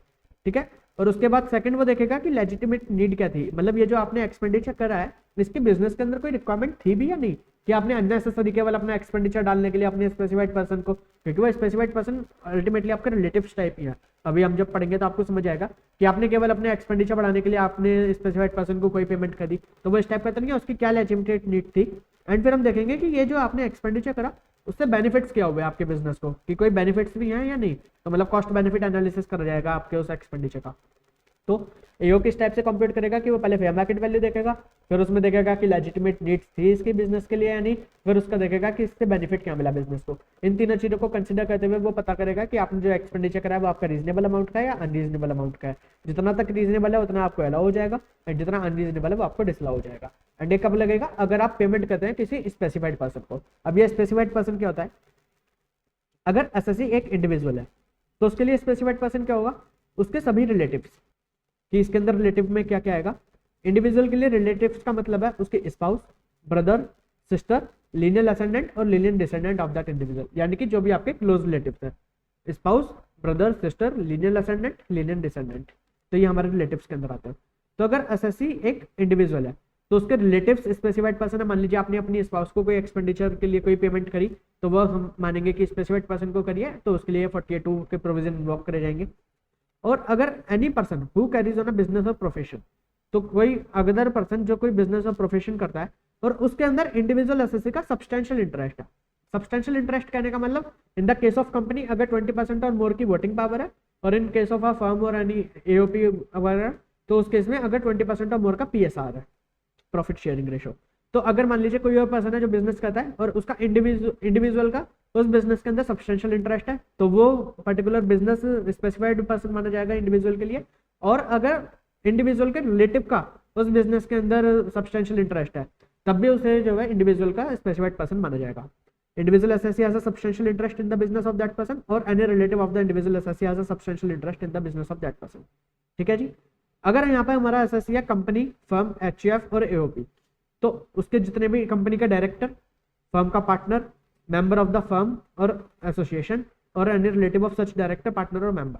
Speaker 1: ठीक है। और उसके बाद सेकंड वो देखेगा कि लेजिटिमेट नीड क्या थी, मतलब ये जो आपने एक्सपेंडिचर करा है इसके बिजनेस के अंदर कोई रिक्वायरमेंट थी भी या नहीं, कि आपने अननेसेसरी केवल अपना एक्सपेंडिचर डालने के लिए अपने स्पेसिफाइड पर्सन को, क्योंकि वो स्पेसिफाइड पर्सन अल्टीमेटली आपके रिलेटिव्स टाइप ही है। अभी हम जब पढ़ेंगे तो आपको समझ आएगा कि आपने केवल अपने एक्सपेंडिचर बढ़ाने के लिए आपने स्पेसिफाइड पर्सन को कोई पेमेंट कर दी, तो वो इस टाइप का तो नहीं है, उसकी क्या लेजिटिमेट नीड थी। एंड फिर हम देखेंगे कि ये जो आपने एक्सपेंडिचर करा उससे बेनिफिट्स क्या हुए आपके बिजनेस को, कि कोई बेनिफिट्स भी हैं या नहीं, तो मतलब कॉस्ट बेनिफिट एनालिसिस करा जाएगा आपके उस एक्सपेंडिचर का। तो एओ किस टाइप से कंप्यूट करेगा कि वो पहले फेयर मार्केट वैल्यू देखेगा, फिर उसमें देखेगा कि लेजिटिमेट नीड्स थी इसके बिजनेस के लिए या नहीं, फिर उसका देखेगा कि इससे बेनिफिट क्या मिला बिजनेस को। इन तीनों चीजों को कंसिडर करते हुए वो पता करेगा कि आपने जो एक्सपेंडिचर करा है वो आपका रीजनेबल अमाउंट का है या अनरीजनेबल अमाउंट का है। जितना तक रीजनेबल है उतना आपको अलाउ हो जाएगा एंड जितना अनरीजनेबल है वो आपको डिसअलाउ हो जाएगा। एंड ये कब लगेगा, अगर आप पेमेंट करते हैं किसी स्पेसिफाइड पर्सन को। अब ये स्पेसिफाइड पर्सन क्या होता है, अगर एसएससी एक इंडिविजुअल है तो उसके लिए स्पेसिफाइड पर्सन क्या होगा, उसके सभी रिलेटिव्स, कि इसके अंदर रिलेटिव में क्या क्या आएगा। इंडिविजुअल के लिए रिलेटिव्स का मतलब है उसके spouse, brother, sister, linear ascendant or linear descendant of that individual, यानी कि जो भी आपके क्लोज रिलेटिव्स हैं, spouse, brother, sister, linear ascendant, linear descendant, तो ये हमारे रिलेटिव्स के अंदर आते हैं। तो अगर एसएससी एक इंडिविजुअल है तो उसके रिलेटिव्स स्पेसिफाइड पर्सन है। मान लीजिए आपने अपनी स्पाउस को कोई एक्सपेंडिचर के लिए कोई पेमेंट करी, तो वह हम मानेंगे कि स्पेसिफाइड पर्सन को करिए, तो उसके लिए 42 के प्रोविजन इन्वॉक करे जाएंगे। और अगर any person who carries on a business और प्रोफेशन, तो कोई अदर पर्सन जो कोई बिजनेस और प्रोफेशन करता है और उसके अंदर इंडिविजुअल एसएससी का सब्सटेंशियल इंटरेस्ट है। सब्सटेंशियल इंटरेस्ट कहने का मतलब in the case of company अगर 20% और मोर की वोटिंग पावर है, और in case of a firm और एनी एओपी वगैरह, तो उस केस में अगर 20% और मोर का पीएसआर है, प्रॉफिट शेयरिंग रेशो। तो अगर मान लीजिए कोई और पर्सन है जो बिजनेस करता है और उसका इंडिविजुअल का उस बिजनेस के अंदर सब्सटेंशियल इंटरेस्ट है, तो वो पर्टिकुलर बिजनेस स्पेसिफाइड पर्सन माना जाएगा इंडिविजुअल के लिए। और अगर इंडिविजुअल के रिलेटिव का उस बिजनेस के अंदर सब्सटेंशियल इंटरेस्ट है, तब भी उसे जो है इंडिविजुअल का स्पेसिफाइड पर्सन माना जाएगा। Individual assessee has a substantial interest in the business of that person, or any relative of the individual assessee has a substantial interest in the business of that person। ठीक है जी। अगर यहाँ पे हमारा SSC है company, firm, HUF और AOP, तो उसके जितने भी कंपनी का डायरेक्टर, फर्म का partner, member of the firm और association, or any relative of such director, partner or member.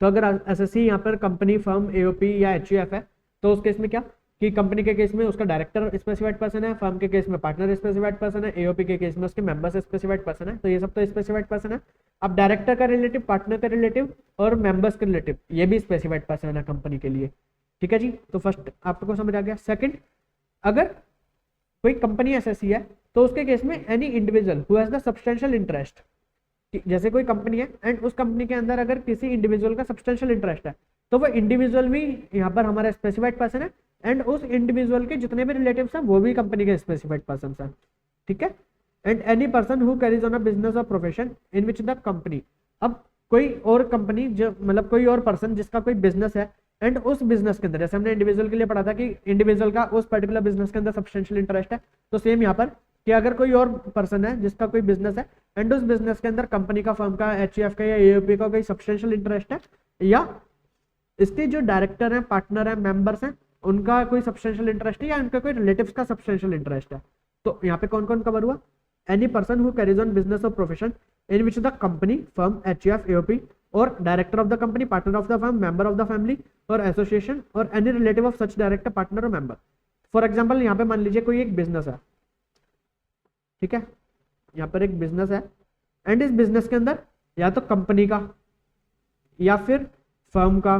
Speaker 1: तो अगर एसएससी यहाँ पर कंपनी, फर्म, एओपी या एचयूएफ है, तो उस केस में क्या कि कंपनी के केस में उसका डायरेक्टर स्पेसिफाइड पर्सन है, फर्म के केस में पार्टनर स्पेसिफाइड पर्सन है, एओपी के केस में उसके मेंबर्स स्पेसिफाइड पर्सन है। तो ये सब तो स्पेसिफाइड पर्सन है। अब डायरेक्टर का रिलेटिव, पार्टनर का रिलेटिव और मेंबर्स के रिलेटिव, ये भी स्पेसिफाइड पर्सन है कंपनी के लिए। ठीक है जी। तो फर्स्ट आपको समझ आ गया। सेकंड, अगर कोई कंपनी एसएससी है तो उसके केस में any individual who has the substantial interest, जैसे कोई कंपनी है एंड उस कंपनी के अंदर अगर किसी इंडिविजुअल का सब्सटेंशियल इंटरेस्ट है, तो वो इंडिविजुअल भी यहाँ पर हमारा स्पेसिफाइड पर्सन है, एंड उस इंडिविजुअल के जितने भी रिलेटिव्स हैं वो भी कंपनी के स्पेसिफाइड पर्सन हैं। ठीक है। And any person who carries on a business और profession in which the company, अब कोई और कंपनी जो मतलब कोई और पर्सन जिसका कोई बिजनेस है एंड उस बिजनेस के अंदर, जैसे हमने इंडिविजुअल के लिए पढ़ा था कि इंडिविजुअल का उस पर्टिकुलर बिजनेस के अंदर सब्सटेंशियल इंटरेस्ट है, तो सेम यहाँ पर कि अगर कोई और पर्सन है जिसका कोई बिजनेस है एंड उस बिजनेस के अंदर कंपनी का, फर्म का, एचयूएफ का या एओपी का कोई सब्सटेंशियल इंटरेस्ट है, या इसके जो डायरेक्टर हैं, पार्टनर हैं, मेंबर्स हैं, उनका कोई सब्सटेंशियल इंटरेस्ट है, या उनका कोई रिलेटिव्स का सब्सटेंशियल इंटरेस्ट है, तो यहाँ पे कौन कौन कवर हुआ। Any person who carries on business और profession in which the company, firm, HUF, AOP or director of the company, partner of the firm, member of the family or association or any relative of such director, partner or member. For example यहाँ पे मान लीजिए कोई एक business है, ठीक है, यहाँ पर एक बिजनेस है एंड इस बिजनेस के अंदर या तो कंपनी का या फिर फर्म का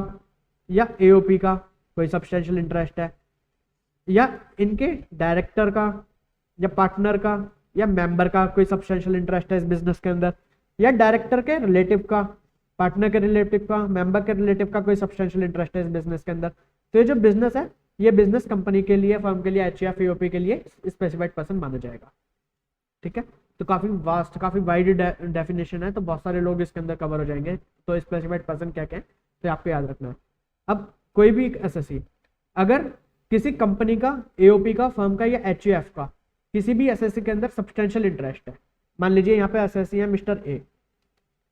Speaker 1: या एओपी का कोई सब्सटेंशियल इंटरेस्ट है, या इनके डायरेक्टर का या पार्टनर का या मेंबर का कोई सब्सटेंशियल इंटरेस्ट है इस बिजनेस के अंदर, या डायरेक्टर के रिलेटिव का, पार्टनर के रिलेटिव का, मेंबर के रिलेटिव का कोई सब्सटेंशियल इंटरेस्ट है इस बिजनेस के अंदर। तो ये जो बिजनेस है, ये बिजनेस कंपनी के लिए, फर्म के लिए, एचयूएफ, एओपी के लिए स्पेसिफाइड पर्सन माना जाएगा। ठीक है। तो काफी वास्ट, काफी वाइड डेफिनेशन है, तो बहुत सारे लोग इसके अंदर कवर हो जाएंगे। तो स्पेसिफाइड पर्सन क्या क्या है तो आपको याद रखना है। अब कोई भी एसएससी अगर किसी कंपनी का, एओपी का, फर्म का या एचयूएफ का किसी भी एसएससी के अंदर सब्सटेंशियल इंटरेस्ट है, मान लीजिए यहाँ पे एसएससी है mister A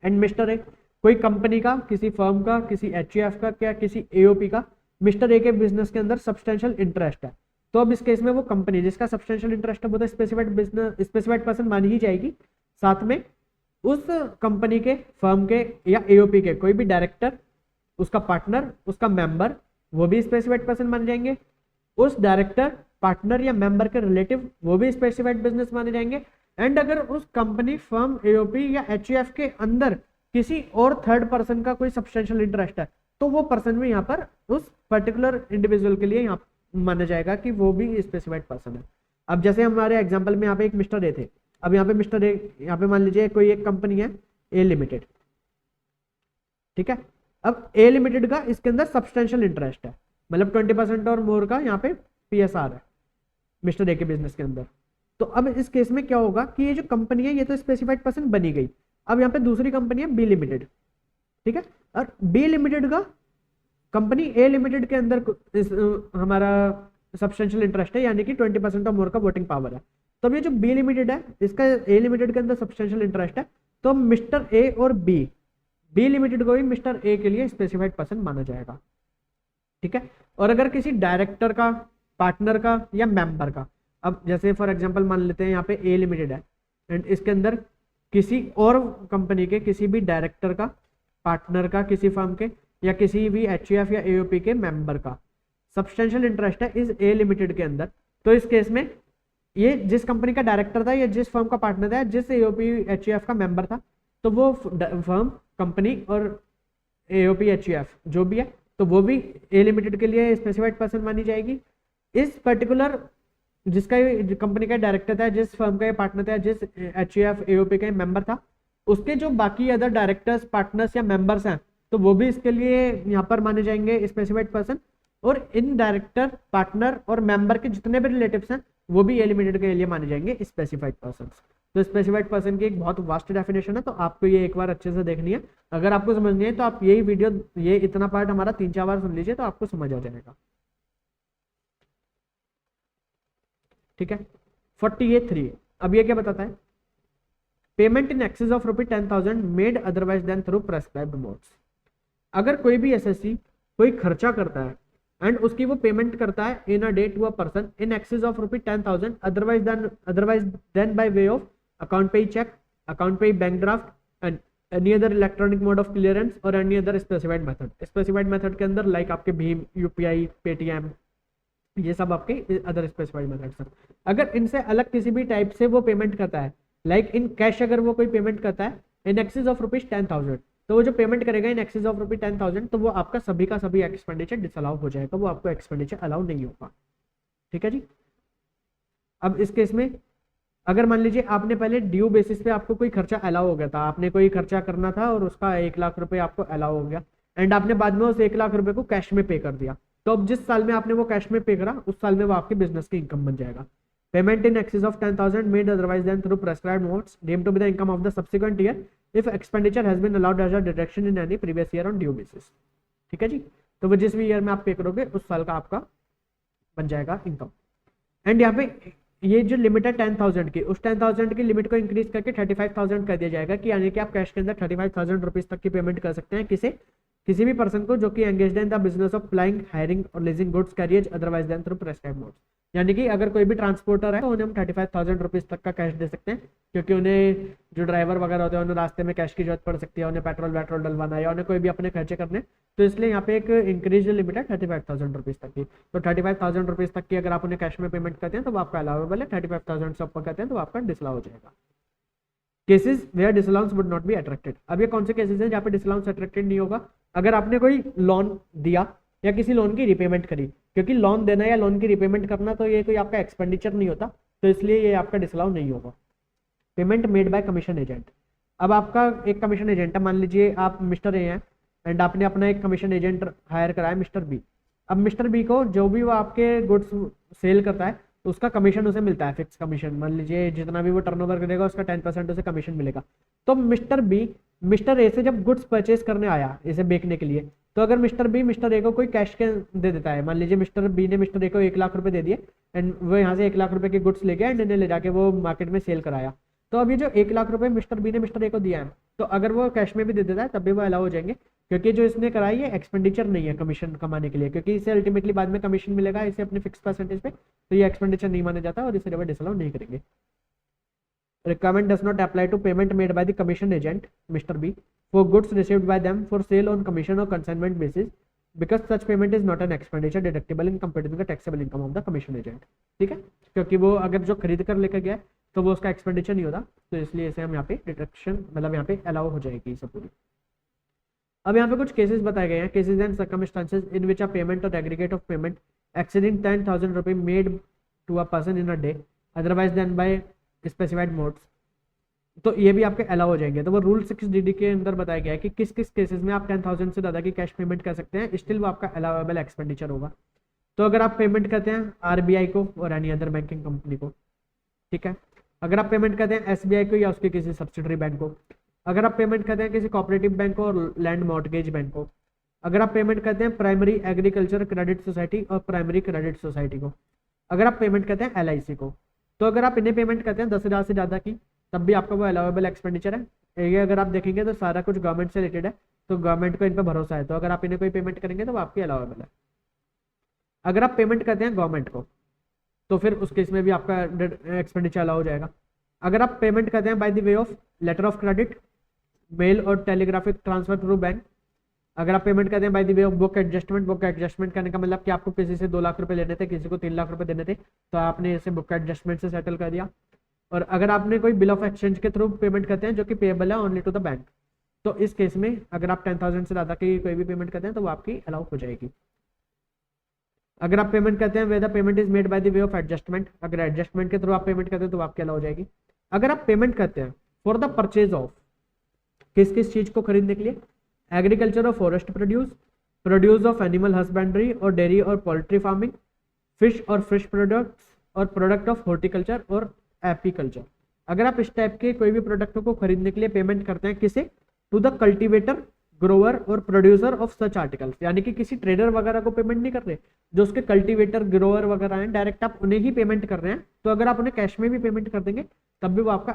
Speaker 1: and mister A कोई कंपनी का, किसी फर्म का, किसी एचयूएफ का या किसी एओपी का मिस्टर ए के बिजनेस के अंदर सब्सटेंशियल इंटरेस्ट है, तो अब इस केस में वो कंपनी जिसका सब्सटेंशियल इंटरेस्ट है वो तो स्पेसिफाइड बिजनेस, स्पेसिफाइड पर्सन मानी ही जाएगी। साथ में उस कंपनी के, फर्म के या एओपी के कोई भी डायरेक्टर, उसका पार्टनर, उसका मेंबर, वो भी स्पेसिफाइड पर्सन मान जाएंगे। उस डायरेक्टर, पार्टनर या मेंबर के रिलेटिव वो भी स्पेसिफाइड बिजनेस माने जाएंगे। एंड अगर उस कंपनी, फर्म, एओपी या एचयूएफ के अंदर किसी और थर्ड पर्सन का कोई सब्सटेंशियल इंटरेस्ट है, तो वो पर्सन भी यहाँ पर उस पर्टिकुलर इंडिविजुअल के लिए यहाँ माना जाएगा कि वो भी स्पेसिफाइड पर्सन है। अब जैसे हमारे एग्जांपल में यहाँ पे एक मिस्टर ए थे, अब यहाँ पे मिस्टर ए, यहाँ पे मान लीजिए कोई एक कंपनी है ए लिमिटेड, ठीक है। अब ए लिमिटेड का इसके अंदर सब्सटेंशियल इंटरेस्ट है, मतलब 20% और मोर का यहाँ पे पीएसआर है मिस्टर ए के बिजनेस के अंदर। तो अब इस केस में क्या होगा कि ये जो कंपनी है ये तो स्पेसिफाइड पर्सन बनी गई। अब यहाँ पे दूसरी कंपनी है बी लिमिटेड, ठीक है, और बी लिमिटेड का कंपनी ए लिमिटेड के अंदर हमारा सब्सटेंशियल इंटरेस्ट है, यानी कि 20% और मोर का वोटिंग पावर है। तो अब ये जो बी लिमिटेड है इसका ए लिमिटेड के अंदर सब्सटेंशियल इंटरेस्ट है, तो मिस्टर ए और बी लिमिटेड को भी मिस्टर ए के लिए स्पेसिफाइड पर्सन माना जाएगा। ठीक है। और अगर किसी डायरेक्टर का, पार्टनर का या मेंबर का, अब जैसे फॉर एग्जांपल मान लेते हैं यहाँ पे ए लिमिटेड है एंड इसके अंदर किसी और कंपनी के किसी भी डायरेक्टर का, पार्टनर का, किसी फर्म के या किसी भी एचयूएफ या एओपी के मेंबर का सब्सटेंशियल इंटरेस्ट है इस ए लिमिटेड के अंदर, तो इस केस में ये जिस कंपनी का डायरेक्टर था या जिस फर्म का पार्टनर था, जिस एओपी एचयूएफ का मेंबर था, तो वो फर्म, कंपनी और एओपी एचयूएफ जो भी है, तो वो भी ए लिमिटेड के लिए स्पेसिफाइड पर्सन मानी जाएगी। इस पर्टिकुलर जिसका कंपनी का डायरेक्टर था, जिस फर्म का पार्टनर था, जिस एचयूएफ एओपी का मेंबर था, उसके जो बाकी अदर डायरेक्टर्स, पार्टनर्स या मेंबर्स हैं, तो वो भी इसके लिए यहाँ पर माने जाएंगे स्पेसिफाइड पर्सन। और इन डायरेक्टर, पार्टनर और मेंबर के जितने भी रिलेटिव्स हैं वो भी ए लिमिटेड के लिए माने जाएंगे स्पेसिफाइड पर्सन। तो स्पेसिफाइड पर्सन की एक बहुत वास्ट डेफिनेशन है, तो आपको ये एक बार अच्छे से देखनी है। अगर आपको समझनी है तो आप यही वीडियो, ये इतना पार्ट हमारा 3-4 बार सुन लीजिए तो आपको समझ आ जाएगा। ठीक है। 48(3) अब ये क्या बताता है? Payment in excess of ₹10,000 made otherwise than through prescribed modes. अगर कोई भी एसएससी कोई खर्चा करता है एंड उसकी वो पेमेंट करता है in a day to a person in excess of ₹10,000 otherwise than by way of account payee cheque, account payee bank draft and any other electronic mode of clearance और any other specified method. Specified method के अंदर like आपके Bhim, UPI, Paytm, ये सब आपके other specified methods हैं। अगर इनसे अलग किसी भी टाइप से वो पेमेंट करता है, लाइक इन कैश अगर वो कोई पेमेंट करता है इन एक्सेस ऑफ ₹10,000, तो वो जो पेमेंट करेगा इन एक्सेस ऑफ ₹10,000, तो वो आपका सभी का सभी एक्सपेंडिचर डिसअलाउ हो जाएगा, वो आपको एक्सपेंडिचर अलाउ नहीं होगा। ठीक है जी। अब इस केस में अगर मान लीजिए आपने पहले ड्यू बेसिस पे आपको कोई खर्चा अलाउ हो गया था, आपने कोई खर्चा करना था और उसका 1 लाख रुपए आपको अलाउ हो गया एंड आपने बाद में उस 1 लाख रुपए को कैश में पे कर दिया, तो अब जिस साल में आपने वो कैश में पे करा उस साल में वो आपके बिजनेस की इनकम बन जाएगा। Payment in excess of 10,000 made otherwise than through prescribed modes deemed to be the income of the subsequent year if expenditure has been allowed as a deduction in any previous year on due basis. ठीक है जी। तो वो जिस भी year में आप पे करोगे उस साल का आपका बन जाएगा इनकम। एंड यहाँ पे ये जो लिमिट है 10,000 की, उस 10,000 की लिमिट को इंक्रीज करके 35,000 कर दिया जाएगा कि यानी कि आप कैश के अंदर 35,000 रुपीज तक की पेमेंट कर सकते हैं किसी भी पर्सन को जो कि engaged in the business of flying, hiring और leasing goods carriers otherwise than through prescribed modes. यानी कि अगर कोई भी ट्रांसपोर्टर है तो उन्हें हम 35,000 रुपीज तक का कैश दे सकते हैं, क्योंकि उन्हें जो ड्राइवर वगैरह होते हैं उन्हें रास्ते में कैश की जरूरत पड़ सकती है, उन्हें पेट्रोल वेट्रोल डलवाना है या उन्हें कोई भी अपने खर्चे करने, तो इसलिए यहाँ पे एक इंक्रीज लिमिट है 35,000 रुपीज तक की। तो 35,000 रुपीज तक की अगर आप उन्हें कैश में पेमेंट करते हैं तो वो आपका अलाउेबल है, 35,000 से ऊपर करते हैं तो आपका डिसअलाउ हो जाएगा। Cases where disallowance would not be attracted. अब ये कौन से केसेस हैं जहाँ पे डिसअलाउंस अट्रैक्टेड नहीं होगा? अगर आपने कोई लोन दिया या किसी लोन की रिपेमेंट करी, क्योंकि लोन देना या लोन की रिपेमेंट करना तो ये कोई आपका एक्सपेंडिचर नहीं होता, तो इसलिए ये आपका डिसअलाउ नहीं होगा। Payment made bye commission agent. अब आपका एक कमीशन एजेंट है, मान लीजिए आप मिस्टर ए हैं एंड आपने अपना एक कमीशन एजेंट हायर कराया मिस्टर बी। अब मिस्टर बी को जो भी वो आपके गुड्स सेल करता है तो उसका कमीशन उसे मिलता है, फिक्स कमीशन। मान लीजिए जितना भी वो टर्नओवर करेगा उसका 10% उसे कमीशन मिलेगा। तो मिस्टर बी मिस्टर ए से जब गुड्स परचेज करने आया इसे बेचने के लिए, तो अगर मिस्टर बी मिस्टर ए को कोई कैश के दे देता है, मान लीजिए मिस्टर बी ने मिस्टर ए को 1 लाख रुपए दे दिए एंड वो यहाँ से 1 लाख रुपए के गुड्स ले गया एंड इन्हें ले जाके वो मार्केट में सेल कराया, तो अब ये जो 1 लाख रुपए मिस्टर बी ने मिस्टर ए को दिया है, तो अगर वो कैश में भी दे देता है तब भी वो अलाउ हो जाएंगे, क्योंकि जो इसने कराई है एक्सपेंडिचर नहीं है कमीशन कमाने के लिए, क्योंकि इसे अल्टीमेटली बाद में कमीशन मिलेगा इसे अपने फिक्स परसेंटेज पे, तो ये एक्सपेंडिचर नहीं माना जाता और इसे डिसअलाउ नहीं करेंगे। Requirement does not apply to payment made by the commission agent, Mr. B, for goods received by them for sale on commission or consignment basis, because such payment is not an expenditure deductible in compared with the taxable income of the commission agent। ठीक है, क्योंकि वो अगर जो खरीद कर लेकर गया तो वो उसका एक्सपेंडिचर नहीं होता, तो इसलिए इसे हम यहाँ पे डिडक्शन मतलब यहाँ पे अलाउ हो जाएगी सब पूरी। अब यहाँ पे कुछ केसेस बताए गए हैं, cases and circumstances in which a payment or aggregate of payment exceeding 10,000 रुपये made to a person in a day otherwise than by specified modes, तो ये भी आपके अलाउ हो जाएंगे। तो वो रूल 6DD के अंदर बताया गया है कि किस किस केसेस में आप 10,000 से ज़्यादा की कैश पेमेंट कर सकते हैं, स्टिल वो आपका अलाउेबल एक्सपेंडिचर होगा। तो अगर आप पेमेंट करते हैं RBI को और एनी अदर बैंकिंग कंपनी को, ठीक है, अगर आप पेमेंट करते हैं SBI को या उसके किसी सब्सिडरी बैंक को, अगर आप पेमेंट करते हैं किसी कोऑपरेटिव बैंक को और लैंड मॉर्टगेज बैंक को, अगर आप पेमेंट करते हैं प्राइमरी एग्रीकल्चर क्रेडिट सोसाइटी और प्राइमरी क्रेडिट सोसाइटी को, अगर आप पेमेंट करते हैं LIC को, तो अगर आप इन्हें पेमेंट करते हैं 10,000 से ज़्यादा की, तब भी आपका वो अलाउेबल एक्सपेंडिचर है। ये अगर आप देखेंगे तो सारा कुछ गवर्नमेंट से रिलेटेड है, तो गवर्नमेंट को इन पर भरोसा है, तो अगर आप इन्हें कोई पेमेंट करेंगे तो वो आपकी अलाउेबल है। अगर आप पेमेंट करते हैं गवर्नमेंट को तो फिर उस केस में भी आपका एक्सपेंडिचर अलाउ हो जाएगा। अगर आप पेमेंट करते हैं by the way of letter of credit, mail और टेलीग्राफिक ट्रांसफर थ्रू बैंक, अगर आप पेमेंट करते हैं by the way of book adjustment करने का मतलब कि आपको किसी से 2 लाख रुपए लेने थे, किसी को 3 लाख रुपए देने थे, तो आपने इसे बुक एडजस्टमेंट से सेटल कर दिया। और अगर आपने कोई बिल ऑफ एक्सचेंज के थ्रू पेमेंट करते हैं जो कि पेएबल है ओनली टू द बैंक, तो इस केस में अगर आप 10,000 से ज़्यादा की कोई भी पेमेंट करते हैं तो वो आपकी अलाउ हो जाएगी। अगर आप पेमेंट करते हैं whether payment is made by the way of adjustment, अगर एडजस्टमेंट के थ्रू आप पेमेंट करते हैं तो आपकी अलाउ हो जाएगी। अगर आप पेमेंट करते हैं फॉर द परचेज ऑफ, किस किस चीज को खरीदने के लिए, एग्रीकल्चर और forest produce of animal husbandry और डेयरी और पोल्ट्री फार्मिंग, फिश और फिश प्रोडक्ट्स और प्रोडक्ट ऑफ हॉर्टिकल्चर और एपीकल्चर, अगर आप इस टाइप के कोई भी प्रोडक्टों को खरीदने के लिए पेमेंट करते हैं किसे, टू द कल्टीवेटर, ग्रोवर और प्रोड्यूसर ऑफ सच आर्टिकल्स, यानी कि किसी ट्रेडर वगैरह को पेमेंट नहीं कर रहे, जो उसके कल्टीवेटर ग्रोवर वगैरह हैं डायरेक्ट आप उन्हें ही पेमेंट कर रहे हैं, तो अगर आप उन्हें कैश में भी पेमेंट कर देंगे तब भी वो आपका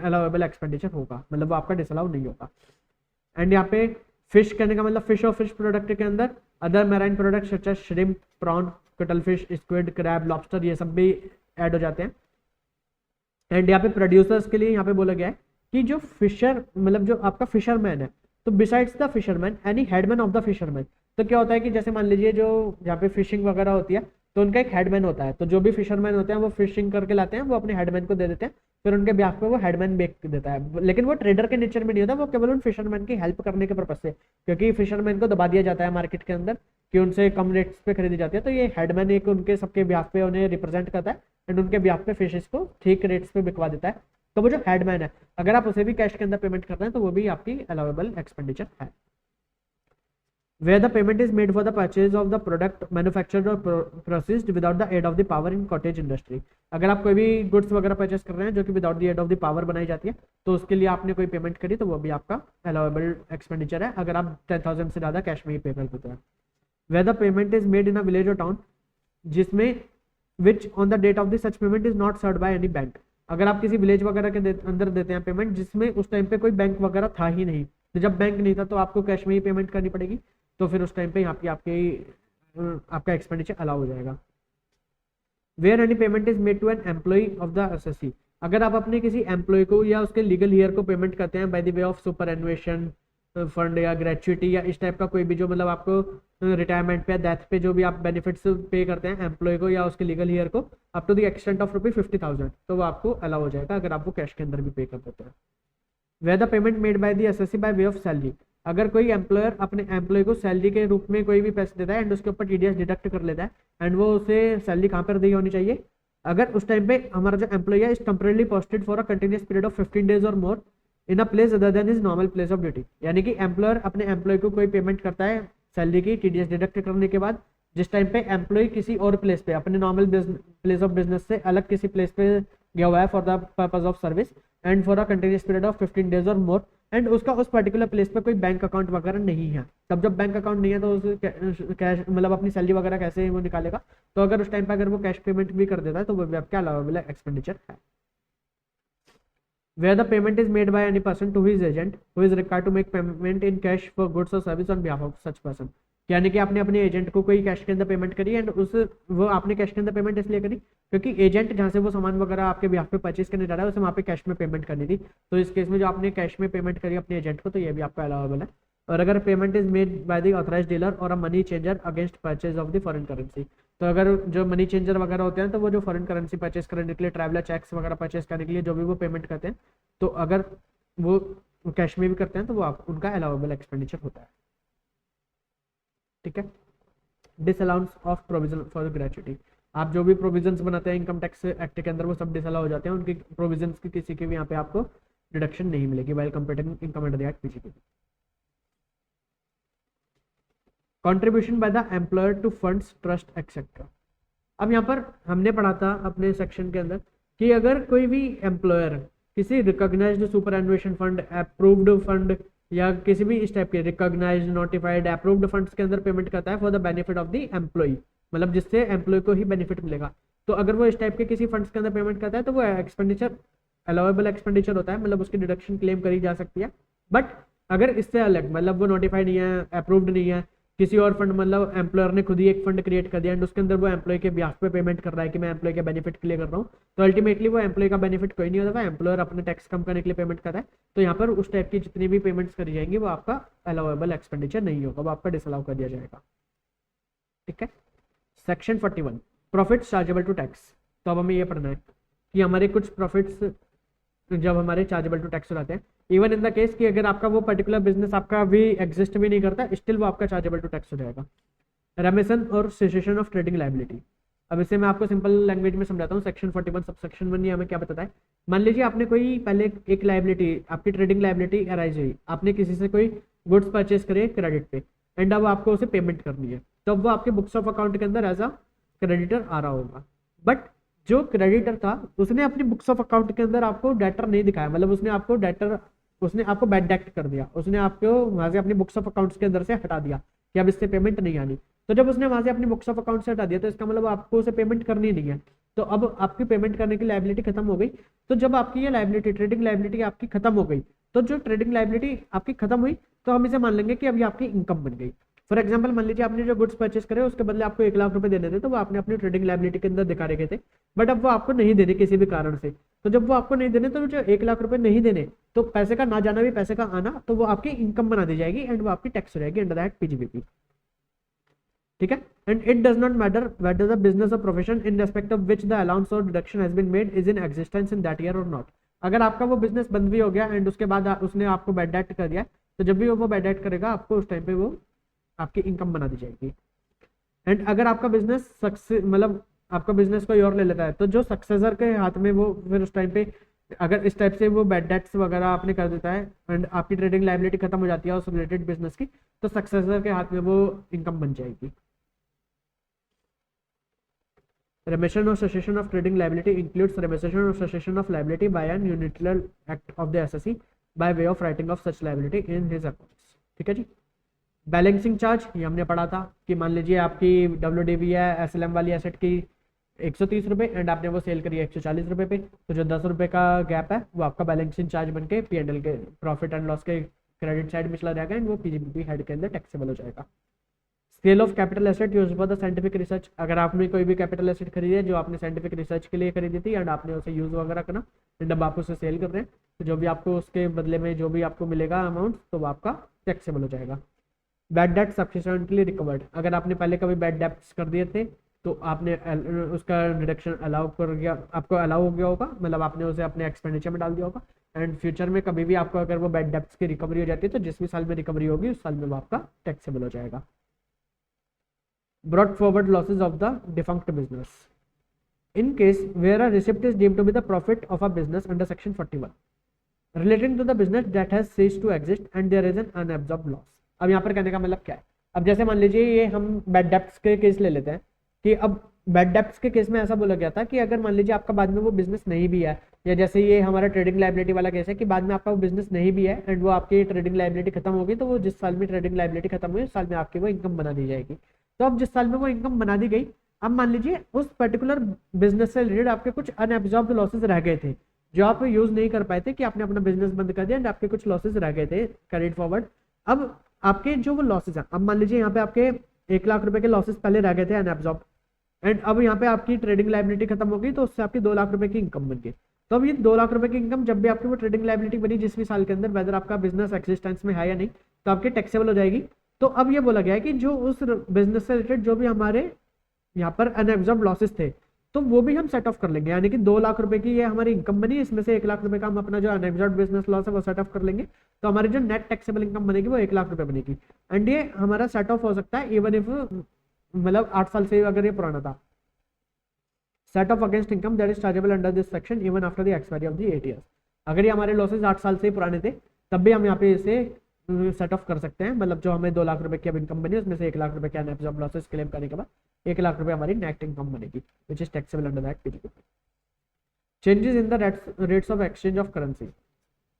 Speaker 1: अलाउेबल एक्सपेंडिचर होगा, मतलब वो आपका डिसअलाउ नहीं होगा। एंड यहाँ पे फिश कहने का मतलब फिश और फिश प्रोडक्ट के अंदर other marine product such as shrimp, prawn, cuttlefish, squid, crab, lobster, ये सब भी ऐड हो जाते हैं। एंड यहाँ पे प्रोड्यूसर्स के लिए यहाँ पे बोला गया है कि जो फिशर मतलब जो आपका फिशरमैन है, तो besides the fisherman any headman of the fisherman, तो क्या होता है कि जैसे मान लीजिए जो यहाँ पे फिशिंग वगैरह होती है तो उनका एक हेडमैन होता है, तो जो भी फिशरमैन होते हैं वो फिशिंग करके लाते हैं, वो अपने हेडमैन को दे देते हैं, फिर उनके ब्याह पे वो हेडमैन बेच देता है, लेकिन वो ट्रेडर के नेचर में नहीं होता, वो केवल उन फिशरमैन की हेल्प करने के पर्पज से, क्योंकि फिशरमैन को दबा दिया जाता है मार्केट के अंदर कि उनसे कम रेट्स पे खरीदी जाती है, तो ये हेडमैन एक उनके सबके ब्याह पे उन्हें रिप्रेजेंट करता है एंड उनके ब्याह पे फिशेस को ठीक रेट्स पे बिकवा देता है। तो वो जो हेडमैन है अगर आप उसे भी कैश के अंदर पेमेंट करते हैं तो वो भी आपकी अलाउेबल एक्सपेंडिचर है। Where the payment is made for the purchase of the product manufactured or processed without the aid of the power in cottage industry, अगर आप कोई भी गुड्स वगैरह परचेस कर रहे हैं जो कि without the aid of the power बनाई जाती है तो उसके लिए आपने कोई पेमेंट करी तो वो भी आपका अलाउेबल एक्सपेंडिचर है, अगर आप 10,000 से ज़्यादा कैश में ही पे कर देते हैं। Where the payment is made in a village or town जिसमें which on the date of the such payment is not served by any bank, अगर आप किसी विलेज वगैरह के अंदर देते हैं पेमेंट जिसमें उस टाइम पे कोई बैंक वगैरह था ही नहीं, तो जब बैंक नहीं था तो आपको कैश में ही पेमेंट करनी पड़ेगी, तो फिर उस टाइम पे यहाँ पे आपका एक्सपेंडिचर अलाउ हो जाएगा। Where any payment is made to an employee of the assessee, अगर आप अपने किसी एम्प्लॉय को या उसके लीगल ईयर को पेमेंट करते हैं by the way of superannuation fund या ग्रेचुइटी या इस टाइप का कोई भी जो मतलब आपको रिटायरमेंट पे डेथ पे जो भी आप बेनिफिट्स पे करते हैं एम्प्लॉय को या उसके लीगल ईयर को up to the extent of ₹50,000, तो वो आपको अलाउ हो जाएगा अगर आप वो कैश के अंदर भी पे कर देते हैं। Where the payment made by the assessee by way of salary, अगर कोई एम्प्लॉयर अपने एम्प्लॉय को सैलरी के रूप में कोई भी पैसे देता है एंड उसके ऊपर टीडीएस डिडक्ट कर लेता है एंड वो उसे सैलरी कहाँ पर दी होनी चाहिए, अगर उस टाइम पे हमारा जो एम्प्लॉय है is temporarily posted for a continuous period of 15 days और more in a place other than his normal place of duty, यानी कि एम्प्लॉयर अपने एम्प्लॉय को कोई पेमेंट करता है सैलरी की टीडीएस डिडक्ट करने के बाद, जिस टाइम पे एम्प्लॉय किसी और प्लेस पे अपने नॉर्मल प्लेस ऑफ बिजनेस से अलग किसी प्लेस पे गया हुआ है for the purpose of service and for a continuous period of 15 days और मोर एंड उसका उस पर्टिकुलर प्लेस पे कोई बैंक अकाउंट वगैरह नहीं है, तब जब बैंक अकाउंट नहीं है तो उस कैश मतलब अपनी सैलरी वगैरह कैसे वो निकालेगा, तो अगर उस टाइम पे अगर वो कैश पेमेंट भी कर देता है तो वो भी आपका अलाउेबल एक्सपेंडिचर है। Where the payment is made by any person to his agent who is required to make payment in cash for goods or service on behalf of such person, यानी कि आपने अपने एजेंट को कोई cash के अंदर payment करी and उस वो आपने कैश के अंदर पेमेंट इसलिए करी क्योंकि एजेंट जहाँ से वो सामान वगैरह आपके बिहाफ पे परचेज करने जा रहा है उसे वहाँ पे कैश में पेमेंट करनी थी, तो इस केस में जो आपने कैश में पेमेंट करी अपने एजेंट को तो ये भी आपका अलाउेबल है। और अगर payment is made by the authorised dealer और a money changer against purchase of the foreign currency, तो अगर जो मनी चेंजर वगैरह होते हैं तो वो जो फॉरेन करेंसी परचेज करने के लिए ट्रैवलर चेक्स वगैरह परचेज करने के लिए जो भी वो पेमेंट करते हैं तो अगर वो कैश में भी करते हैं तो वो आप उनका अलाउेबल एक्सपेंडिचर होता है। ठीक है। Disallowance of provision for gratuity, आप जो भी प्रोविजंस बनाते हैं इनकम टैक्स एक्ट के अंदर वो सब डिसअलाउ हो जाते हैं, उनकी प्रोविजंस की किसी की भी यहाँ पे आपको डिडक्शन नहीं मिलेगी while computing income under the act PCP. Contribution by the employer to funds trust etcetera, अब यहाँ पर हमने पढ़ा था अपने सेक्शन के अंदर कि अगर कोई भी एम्प्लॉयर किसी recognised superannuation fund, approved fund या किसी भी इस टाइप के रिकॉग्नाइज्ड नोटिफाइड अप्रूव्ड फंड्स के अंदर पेमेंट करता है for the benefit of the employee, मतलब जिससे एम्प्लॉय को ही बेनिफिट मिलेगा, तो अगर वो इस टाइप के किसी फंड्स के अंदर पेमेंट करता है तो वो एक्सपेंडिचर अलाउेबल एक्सपेंडिचर होता है, मतलब उसकी डिडक्शन क्लेम करी जा सकती है। बट अगर इससे अलग मतलब वो नोटिफाइड नहीं है, अप्रूव्ड नहीं है, किसी और फंड, मतलब एम्प्लॉयर ने खुद ही एक फंड क्रिएट कर दिया एंड उसके अंदर वो एम्प्लॉय के ब्याज पे पेमेंट कर रहा है कि मैं एम्प्लॉय के बेनिफिट के लिए कर रहा हूँ, तो अल्टीमेटली वो एम्प्लॉय का बेनिफिट कोई नहीं होता, एम्प्लॉयर अपने टैक्स कम करने के लिए पेमेंट कर रहा है। तो यहाँ पर उस टाइप की जितनी भी पेमेंट्स करी जाएंगी वो आपका अलाउेबल एक्सपेंडिचर नहीं होगा, वो आपका डिसअलाउ कर दिया जाएगा। ठीक है। Section 41 profit chargeable to tax. तो अब हमें ये पढ़ना है कि हमारे कुछ प्रॉफिट्स जब हमारे चार्जेबल टू टैक्स हो जाते हैं, इवन इन द केस कि अगर आपका वो पर्टिकुलर बिजनेस आपका भी एग्जिस्ट भी नहीं करता, स्टिल वो आपका चार्जेबल टू टैक्स हो जाएगा। रेमिशन और सेसेशन ऑफ ट्रेडिंग लायबिलिटी। अब इसे मैं आपको सिंपल लैंग्वेज में समझाता हूँ। सेक्शन 41 सब सेक्शन 1 हमें क्या बताता है। मान लीजिए आपने कोई पहले एक लायबिलिटी, आपकी ट्रेडिंग लायबिलिटी अराइज हुई, आपने किसी से कोई गुड्स परचेज करे क्रेडिट पे एंड अब आपको उसे पेमेंट करनी है, तो अब वो आपके बुक्स ऑफ अकाउंट के अंदर एज अ क्रेडिटर आ रहा होगा। बट जो क्रेडिटर था उसने अपनी बुक्स ऑफ अकाउंट के अंदर आपको डेटर नहीं दिखाया, मतलब उसने आपको बैड डेट कर दिया, उसने आपको वहां से अपनी बुक्स ऑफ अकाउंट्स के अंदर से हटा दिया कि अब इससे पेमेंट नहीं आनी। तो जब उसने वहां से अपनी बुक्स ऑफ अकाउंट से हटा दिया तो इसका मतलब आपको उसे पेमेंट करनी नहीं है, तो अब आपकी पेमेंट करने की लायबिलिटी खत्म हो गई। तो जब आपकी ये लायबिलिटी ट्रेडिंग लायबिलिटी आपकी खत्म हो गई, तो जो ट्रेडिंग लायबिलिटी आपकी खत्म हुई तो हम इसे मान लेंगे कि अभी आपकी इनकम बन गई। फॉर एग्जाम्पल मान लीजिए आपने जो गुड्स परचेस करे उसके बदले आपको 1 लाख रुपए देने थे, तो वो आपने अपनी ट्रेडिंग लायबिलिटी के अंदर दिखा रखे थे, बट अब वो आपको नहीं देने किसी भी कारण से। तो जब वो आपको नहीं देने, तो जो 1 लाख रुपए नहीं देने, तो पैसे का ना जाना भी पैसे का आना, तो वो आपकी इनकम बना दी जाएगी एंड वो आपकी टैक्स हो जाएगी अंडर दैट पीजीबीपी। ठीक है। And it does not matter whether the business और profession in respect of which the allowance और deduction has been made is in existence in that year और नॉट। अगर आपका वो बिजनेस बंद भी हो गया एंड उसके बाद उसने आपको बैड डेट कर दिया, तो जब भी वो बैड डेट करेगा आपको उस टाइम पे वो आपकी इनकम बना दी जाएगी। एंड अगर आपका बिजनेस सक्सेस, मतलब आपका बिजनेस कोई और ले लेता है, तो जो सक्सेसर के हाथ में वो फिर उस टाइम पे अगर इस टाइप से वो बैड डेट्स वगैरह आपने कर देता है एंड आपकी ट्रेडिंग लायबिलिटी खत्म हो जाती है उस रिलेटेड बिजनेस की, तो सक्सेसर के हाथ में वो इनकम बन जाएगी। Remission or cessation of trading liability includes remission or cessation of liability by an unilateral act of the assessee by way of writing of such liability in his accounts। ठीक है जी। Balancing charge ये हमने पढ़ा था कि मान लीजिए आपकी WDV है SLM वाली एसेट की 130 रुपये एंड आपने वो सेल करी है 140 रुपये पे, तो जो 10 रुपये का गैप है वो आपका बैलेंसिंग चार्ज बन के P&L के प्रॉफिट एंड लॉस के क्रेडिट साइड में चला जाएगा एंड वो पीजीबीपी हेड के अंदर टैक्सेबल हो जाएगा। Sale of capital asset use for the scientific research. अगर आपने कोई भी कैपिटल एसेट खरीदी है जो आपने साइंटिफिक रिसर्च के लिए खरीदी थी एंड आपने उसे यूज वगैरह करना एंड अब आप उसे सेल कर रहे हैं, तो जो भी आपको उसके बदले में जो भी आपको मिलेगा अमाउंट, तो वो आपका टैक्सेबल हो जाएगा। Bad debt sufficiently recovered. अगर आपने पहले कभी बैड डेट्स कर दिए थे तो आपने उसका रिडक्शन अलाउ कर गया, आपको अलाउ हो गया होगा, मतलब आपने उसे अपने एक्सपेंडिचर में डाल दिया होगा एंड फ्यूचर में कभी भी आपको अगर वो बैड डेट्स की रिकवरी हो जाती है तो जिस भी साल में रिकवरी होगी उस साल में वो आपका टैक्सेबल हो जाएगा। brought forward losses of the defunct business in case where a receipt is deemed to be the profit of a business under section 41 relating to the business that has ceased to exist and there is an unabsorbed loss। अब यहाँ पर कहने का मतलब क्या है, अब जैसे मान लीजिए ये हम बैड डेप्ट्स के केस ले लेते हैं कि अब बैड डेप्ट्स के केस में ऐसा बोला गया था कि अगर मान लीजिए आपका बाद में वो बिजनेस नहीं भी है, या जैसे ये हमारा ट्रेडिंग लायबिलिटी वाला केस है कि बाद में आपका वो बिजनेस नहीं भी है एंड वो आपकी ट्रेडिंग लायबिलिटी खत्म होगी, तो वो जिस साल में ट्रेडिंग लायबिलिटी खत्म हुई उस साल में आपकी वो इनकम बना दी जाएगी। तो अब जिस साल में वो इनकम बना दी गई, अब मान लीजिए उस पर्टिकुलर बिजनेस से रिलेटेड आपके कुछ अनएब्जॉर्ब्ड लॉसेस रह गए थे जो आप यूज नहीं कर पाए थे कि आपने अपना बिजनेस बंद कर दिया एंड आपके कुछ लॉसेस रह गए थे कैरिड फॉरवर्ड। अब आपके जो वो लॉसेस हैं, अब मान लीजिए यहाँ पे आपके 1 लाख रुपए के लॉसेस पहले रह गए थे अनएब्जॉर्ब्ड एंड अब यहाँ पे आपकी ट्रेडिंग लायबिलिटी खत्म हो गई, तो उससे आपकी 2 लाख रुपए की इनकम बन गई। तो अब ये 2 लाख रुपए की इनकम जब भी आपकी वो ट्रेडिंग लायबिलिटी बनी जिस भी साल के अंदर, वेदर आपका बिजनेस एक्सिस्टेंस में है या नहीं, तो आपकी टैक्सेबल हो जाएगी। तो अब ये बोला गया है कि जो उस बिजनेस से रिलेटेड जो भी हमारे यहाँ पर अनएब्जॉर्ब्ड लॉसेस थे तो वो भी हम सेट ऑफ कर लेंगे, यानी कि 2 लाख रुपए की ये हमारी इनकम बनी, इसमें से 1 लाख रुपए का हम अपना जो अनएब्जॉर्ब्ड बिजनेस लॉस है वो सेट ऑफ कर लेंगे, तो हमारी जो नेट टैक्सेबल इनकम बनेगी वो 1 लाख रुपए बनेगी। एंड ये हमारा सेट ऑफ हो सकता है इवन इफ मतलब 8 साल से अगर ये पुराना था। Set of against income that is chargeable under this section even after the expiry of the 8 years. अगर ये हमारे लॉसेज 8 साल से ही पुराने थे तब भी हम यहाँ पे इसे सेट ऑफ कर सकते हैं, मतलब जो हमें 2 लाख रुपए की अब इनकम बनी उसमें से 1 लाख रुपए के अनएब्जॉर्ब्ड लॉसेस क्लेम करने के बाद 1 लाख रुपए हमारी नेट इनकम बनेगी which is taxable under that period. Changes in the rates of exchange of currency.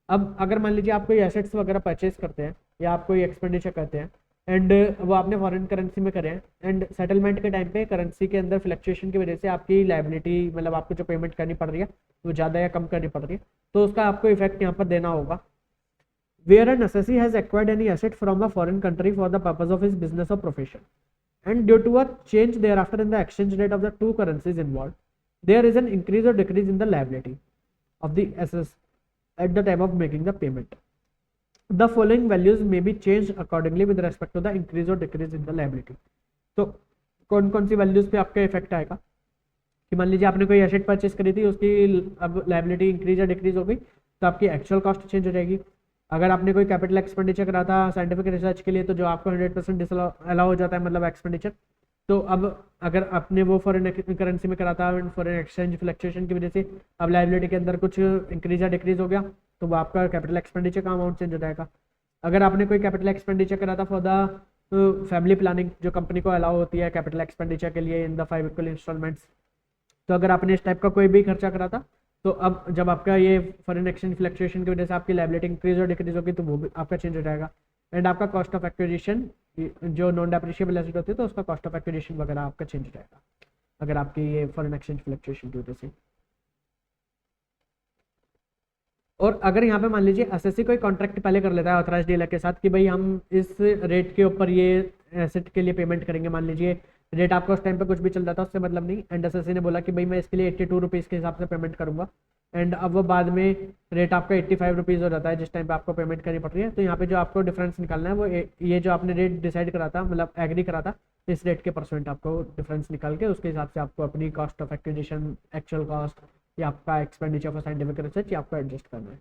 Speaker 1: अब अगर मान लीजिए आप कोई एसेट्स वगैरह परचेज करते हैं या आप कोई एक्सपेंडिचर करते हैं एंड वो आपने फॉरेन करेंसी में करे हैं एंड सेटलमेंट के टाइम पे करेंसी के अंदर फ्लक्चुएशन की वजह से आपकी लायबिलिटी, मतलब आपको जो पेमेंट करनी पड़ रही है वो ज़्यादा या कम करनी पड़ रही है, तो उसका आपको इफेक्ट यहाँ पर देना होगा। where an assessee has acquired any asset from a foreign country for the purpose of his business or profession, and due to a change thereafter in the exchange rate of the two currencies involved, there is an increase or decrease in the liability of the assess at the time of making the payment. The following values may be changed accordingly with respect to the increase or decrease in the liability. तो कौन कौन सी values पे आपका effect आएगा कि मान लीजिए आपने कोई एसेट परचेस करी थी, उसकी अब लायबिलिटी इंक्रीज या डिक्रीज हो गई तो आपकी एक्चुअल कॉस्ट चेंज हो जाएगी। अगर आपने कोई कैपिटल एक्सपेंडिचर करा था साइंटिफिक रिसर्च के लिए तो जो आपको 100% अलाउ हो जाता है मतलब एक्सपेंडिचर, तो अब अगर आपने वो फॉरेन करेंसी में करा था, फॉरेन एक्सचेंज फ्लक्चुएशन की वजह से अब लायबिलिटी के अंदर कुछ इंक्रीज या डिक्रीज हो गया तो वो आपका कैपिटल एक्सपेंडिचर का अमाउंट चेंज हो जाएगा। अगर आपने कोई कैपिटल एक्सपेंडिचर करा था फॉर द फैमिली प्लानिंग जो कंपनी को अलाउ होती है कैपिटल एक्सपेंडिचर के लिए इन द 5 इक्वल इंस्टॉलमेंट्स, तो अगर आपने इस टाइप का कोई भी खर्चा करा था तो अब जब आपका ये फॉरेन एक्सचेंज फ्लक्चुएशन की वजह से आपकी लायबिलिटी इंक्रीज और डिक्रीज होगी तो वो भी आपका चेंज हो जाएगा। एंड आपका कॉस्ट ऑफ एक्विजिशन जो नॉन डेप्रिशिएबल एसेट होती है तो उसका कॉस्ट ऑफ एक्विजिशन वगैरह आपका चेंज हो जाएगा अगर आपकी ये फॉरेन एक्सचेंज फ्लक्चुएशन की वजह से। और अगर यहाँ पे मान लीजिए एसएससी कोई कॉन्ट्रैक्ट पहले कर लेता है ऑथराइज्ड डीलर के साथ कि भाई हम इस रेट के ऊपर ये एसेट के लिए पेमेंट करेंगे, मान लीजिए रेट आपका उस टाइम पे कुछ भी चल रहा था उससे मतलब नहीं, एंड एसएससी ने बोला कि भाई मैं इसके लिए 82 रुपीज़ के हिसाब से पेमेंट करूंगा, एंड अब वो बाद में रेट आपका 85 रुपीज़ हो जाता है जिस टाइम पे आपको पेमेंट करनी पड़ रही है, तो यहाँ पे जो आपको डिफरेंस निकालना है वो ये जो आपने रेट डिसाइड करा था मतलब एग्री करा था इस रेट के परसेंट आपको डिफरेंस निकाल के उसके हिसाब से आपको अपनी cost of acquisition, actual cost या आपका एक्सपेंडिचर फॉर साइंटिफिक रिसर्च आपको एडजस्ट करना है।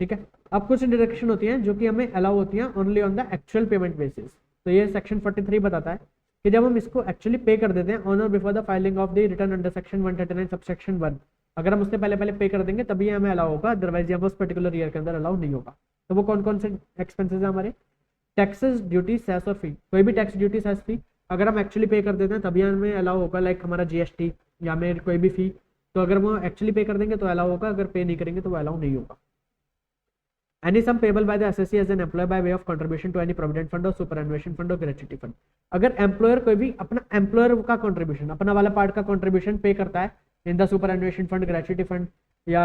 Speaker 1: ठीक है, अब कुछ डिडक्शन होती हैं जो कि हमें अलाउ होती हैं only on the actual payment basis. तो ये सेक्शन 43 बताता है कि जब हम इसको एक्चुअली पे कर देते हैं ऑन और before the filing of the return under section 139 subsection 1, अगर हम उससे पहले पहले पे कर देंगे तभी हमें अलाउ होगा, अदरवाइज हम उस पर्टिकुलर ईयर के अंदर अलाउ नहीं होगा। तो वो कौन कौन से एक्सपेंसेस हैं हमारे? टैक्सेस, ड्यूटी, सेस और फी। कोई भी टैक्स, ड्यूटी, सेस, फी अगर हम एक्चुअली पे कर देते हैं तभी हमें अलाउ होगा, लाइक हमारा जीएसटी या मेरे कोई भी फी, तो अगर वो एक्चुअली पे कर देंगे तो अलाउ होगा, अगर पे नहीं करेंगे तो वो अलाउ नहीं होगा। Any sum payable by the assessee as an employee by way of contribution to any provident fund or superannuation fund or gratuity fund। अगर एम्प्लॉयर कोई भी अपना एम्प्लॉयर का कंट्रीब्यूशन, अपना वाला पार्ट का कंट्रीब्यूशन पे करता है in the superannuation fund, gratuity fund या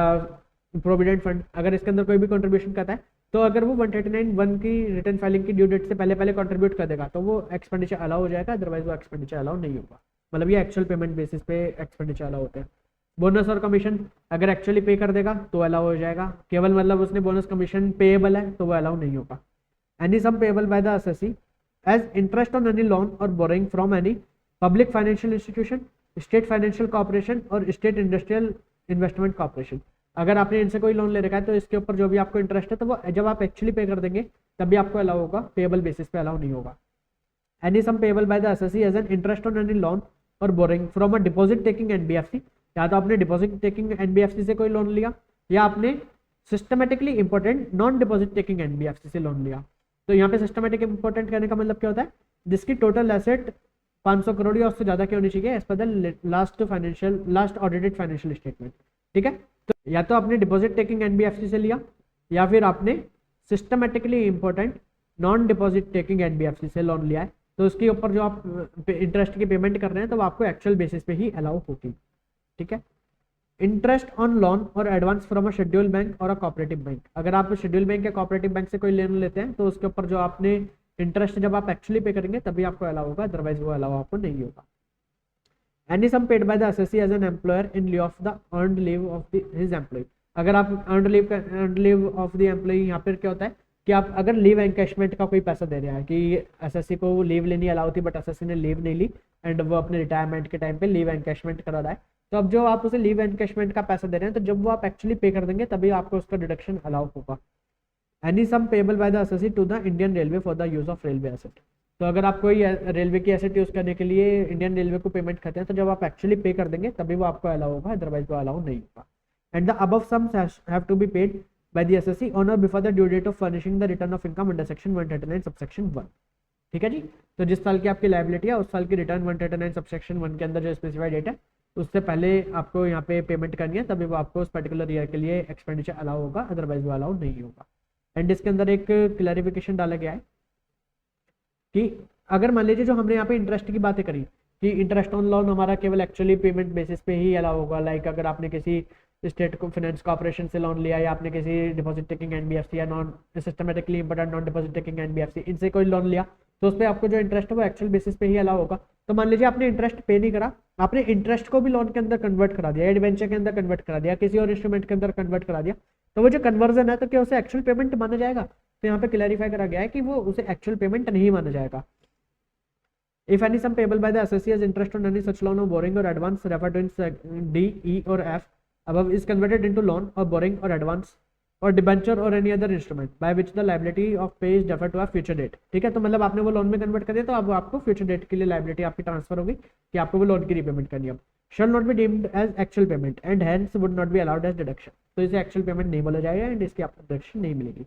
Speaker 1: प्रोविडेंट फंड, अगर इसके अंदर कोई भी कंट्रीब्यूशन करता है तो अगर वो 139(1) की रिटर्न फाइलिंग की ड्यू डेट से पहले पहले कंट्रीब्यूट कर देगा तो वो एक्सपेंडिचर अलाउ हो जाएगा, अदरवाइज वो एक्सपेंडिचर अलाउ नहीं होगा। मतलब ये एक्चुअल पेमेंट बेसिस पे एक्सपेंडिचर अलाउ होते हैं। बोनस और कमीशन अगर एक्चुअली पे कर देगा तो अलाउ हो जाएगा, केवल मतलब उसने बोनस कमीशन पेएबल है तो वो अलाउ नहीं होगा। Any sum payable by the assessee as interest on any loan और borrowing from any public financial institution, state financial corporation और स्टेट इंडस्ट्रियल इन्वेस्टमेंट कॉर्पोरेशन, अगर आपने इनसे कोई लोन ले रखा है तो इसके ऊपर जो भी आपको इंटरेस्ट है तो वो जब आप एक्चुअली पे कर देंगे तभी आपको अलाउ होगा, पेएबल बेसिस पे अलाउ नहीं होगा। Any sum payable by the assessee as an interest on any loan और borrowing from a deposit taking NBFC, या तो आपने डिपॉजिट टेकिंग एनबीएफसी से कोई लोन लिया या आपने systematically important non deposit taking NBFC से लोन लिया। तो यहाँ पे सिस्टमेटिक इंपॉर्टेंट कहने का मतलब क्या होता है? जिसकी टोटल एसेट 500 करोड़ या उससे ज्यादा की होनी चाहिए as per the last audited financial statement. ठीक है, तो या तो आपने डिपॉजिट टेकिंग एनबीएफसी से लिया या फिर आपने systematically important non deposit taking NBFC से लोन लिया है, तो उसके ऊपर जो आप इंटरेस्ट की पेमेंट कर रहे हैं तो वो आपको एक्चुअल बेसिस पे ही अलाउ होगी। ठीक है, इंटरेस्ट ऑन लोन और advance from a schedule bank और अ कोऑपरेटिव बैंक, अगर आप शेड्यूल बैंक या कोऑपरेटिव बैंक से कोई लोन लेते हैं तो उसके ऊपर जो आपने इंटरेस्ट जब आप एक्चुअली पे करेंगे तभी आपको अलाउ होगा, अदरवाइज वो अलाउ आपको नहीं होगा। Any sum paid by the assessee as an employer in lieu of the earned leave of his employee, अगर आप earned leave of the employee, यहाँ पर क्या होता है कि आप अगर लीव एनकैशमेंट का कोई पैसा दे रहे हैं कि एसएससी को लीव लेनी अलाउ थी बट एसएससी ने लीव नहीं ली एंड वो अपने रिटायरमेंट के टाइम पे लीव एनकैशमेंट करा रहा है, तो अब जो आप उसे लीव एनकैशमेंट का पैसा दे रहे हैं तो जब वो आप एक्चुअली पे कर देंगे तभी आपको उसका डिडक्शन अलाउ होगा। Any sum payable by the assessee to the Indian railway for the use of railway asset, तो अगर आप कोई रेलवे की एसेट यूज करने के लिए इंडियन रेलवे को पेमेंट करते हैं तो जब आप एक्चुअली पे कर देंगे तभी वो आपको अलाउ होगा, अदरवाइज वो अलाउ नहीं होगा। And the above sums have to be paid by the assessee on or before the due date of furnishing the return of income under section 139 subsection 1। ठीक है जी, तो जिस साल की आपकी लायबिलिटी है उस साल की रिटर्न 139 सबसेक्शन 1 के अंदर जो स्पेसिफाइड डेट है उससे पहले आपको यहाँ पे पेमेंट करनी है, तभी वो आपको उस पर्टिकुलर ईयर के लिए एक्सपेंडिचर अलाउ होगा, अदरवाइज वो अलाउ नहीं होगा। एंड इसके अंदर एक क्लैरिफिकेशन डाला गया है कि अगर मान लीजिए जो हमने यहाँ पे इंटरेस्ट की बातें करी कि इंटरेस्ट ऑन लोन हमारा केवल एक्चुअली पेमेंट बेसिस पे ही अलाउ होगा, लाइक अगर आपने किसी स्टेट को फाइनेंस कॉर्पोरेशन से लोन लिया, या आपने किसी डिपॉजिट टेकिंग एनबीएफसी या non systematically important non deposit taking NBFC, इनसे कोई लोन लिया, तो उस पर आपको जो इंटरेस्ट है वो एक्चुअल बेसिस पे ही अलाउ होगा। तो मान लीजिए आपने इंटरेस्ट पे नहीं करा, आपने इंटरेस्ट को भी लोन के अंदर कन्वर्ट करा दिया, डिबेंचर के अंदर कन्वर्ट करा दिया, किसी और इंस्ट्रूमेंट के अंदर कन्वर्ट करा दिया, तो वो जो कन्वर्जन है तो क्या उसे एक्चुअल पेमेंट माना जाएगा? तो यहाँ पे क्लैरिफाई करा गया है कि वो उसे एक्चुअल पेमेंट नहीं माना जाएगा। If any sum payable by the assessee as interest on any such loan or borrowing or advance referred to in D, E or F above is converted into loan or borrowing or advance or debenture or any other instrument by which the liability of pay is deferred to a future date। ठीक है, तो मतलब आपने वो loan में convert कर दिया, तो अब आपको फ्यूचर डेट के लिए लाइबिलिटी आपकी ट्रांसफर होगी कि आपको वो लोन की रीपेमेंट करनी है। अब shall not be deemed as actual payment and hence would not be allowed as deduction। तो इसे एक्चुअल पेमेंट नहीं बोला जाएगा एंड इसकी आपको डिडक्शन नहीं मिलेगी।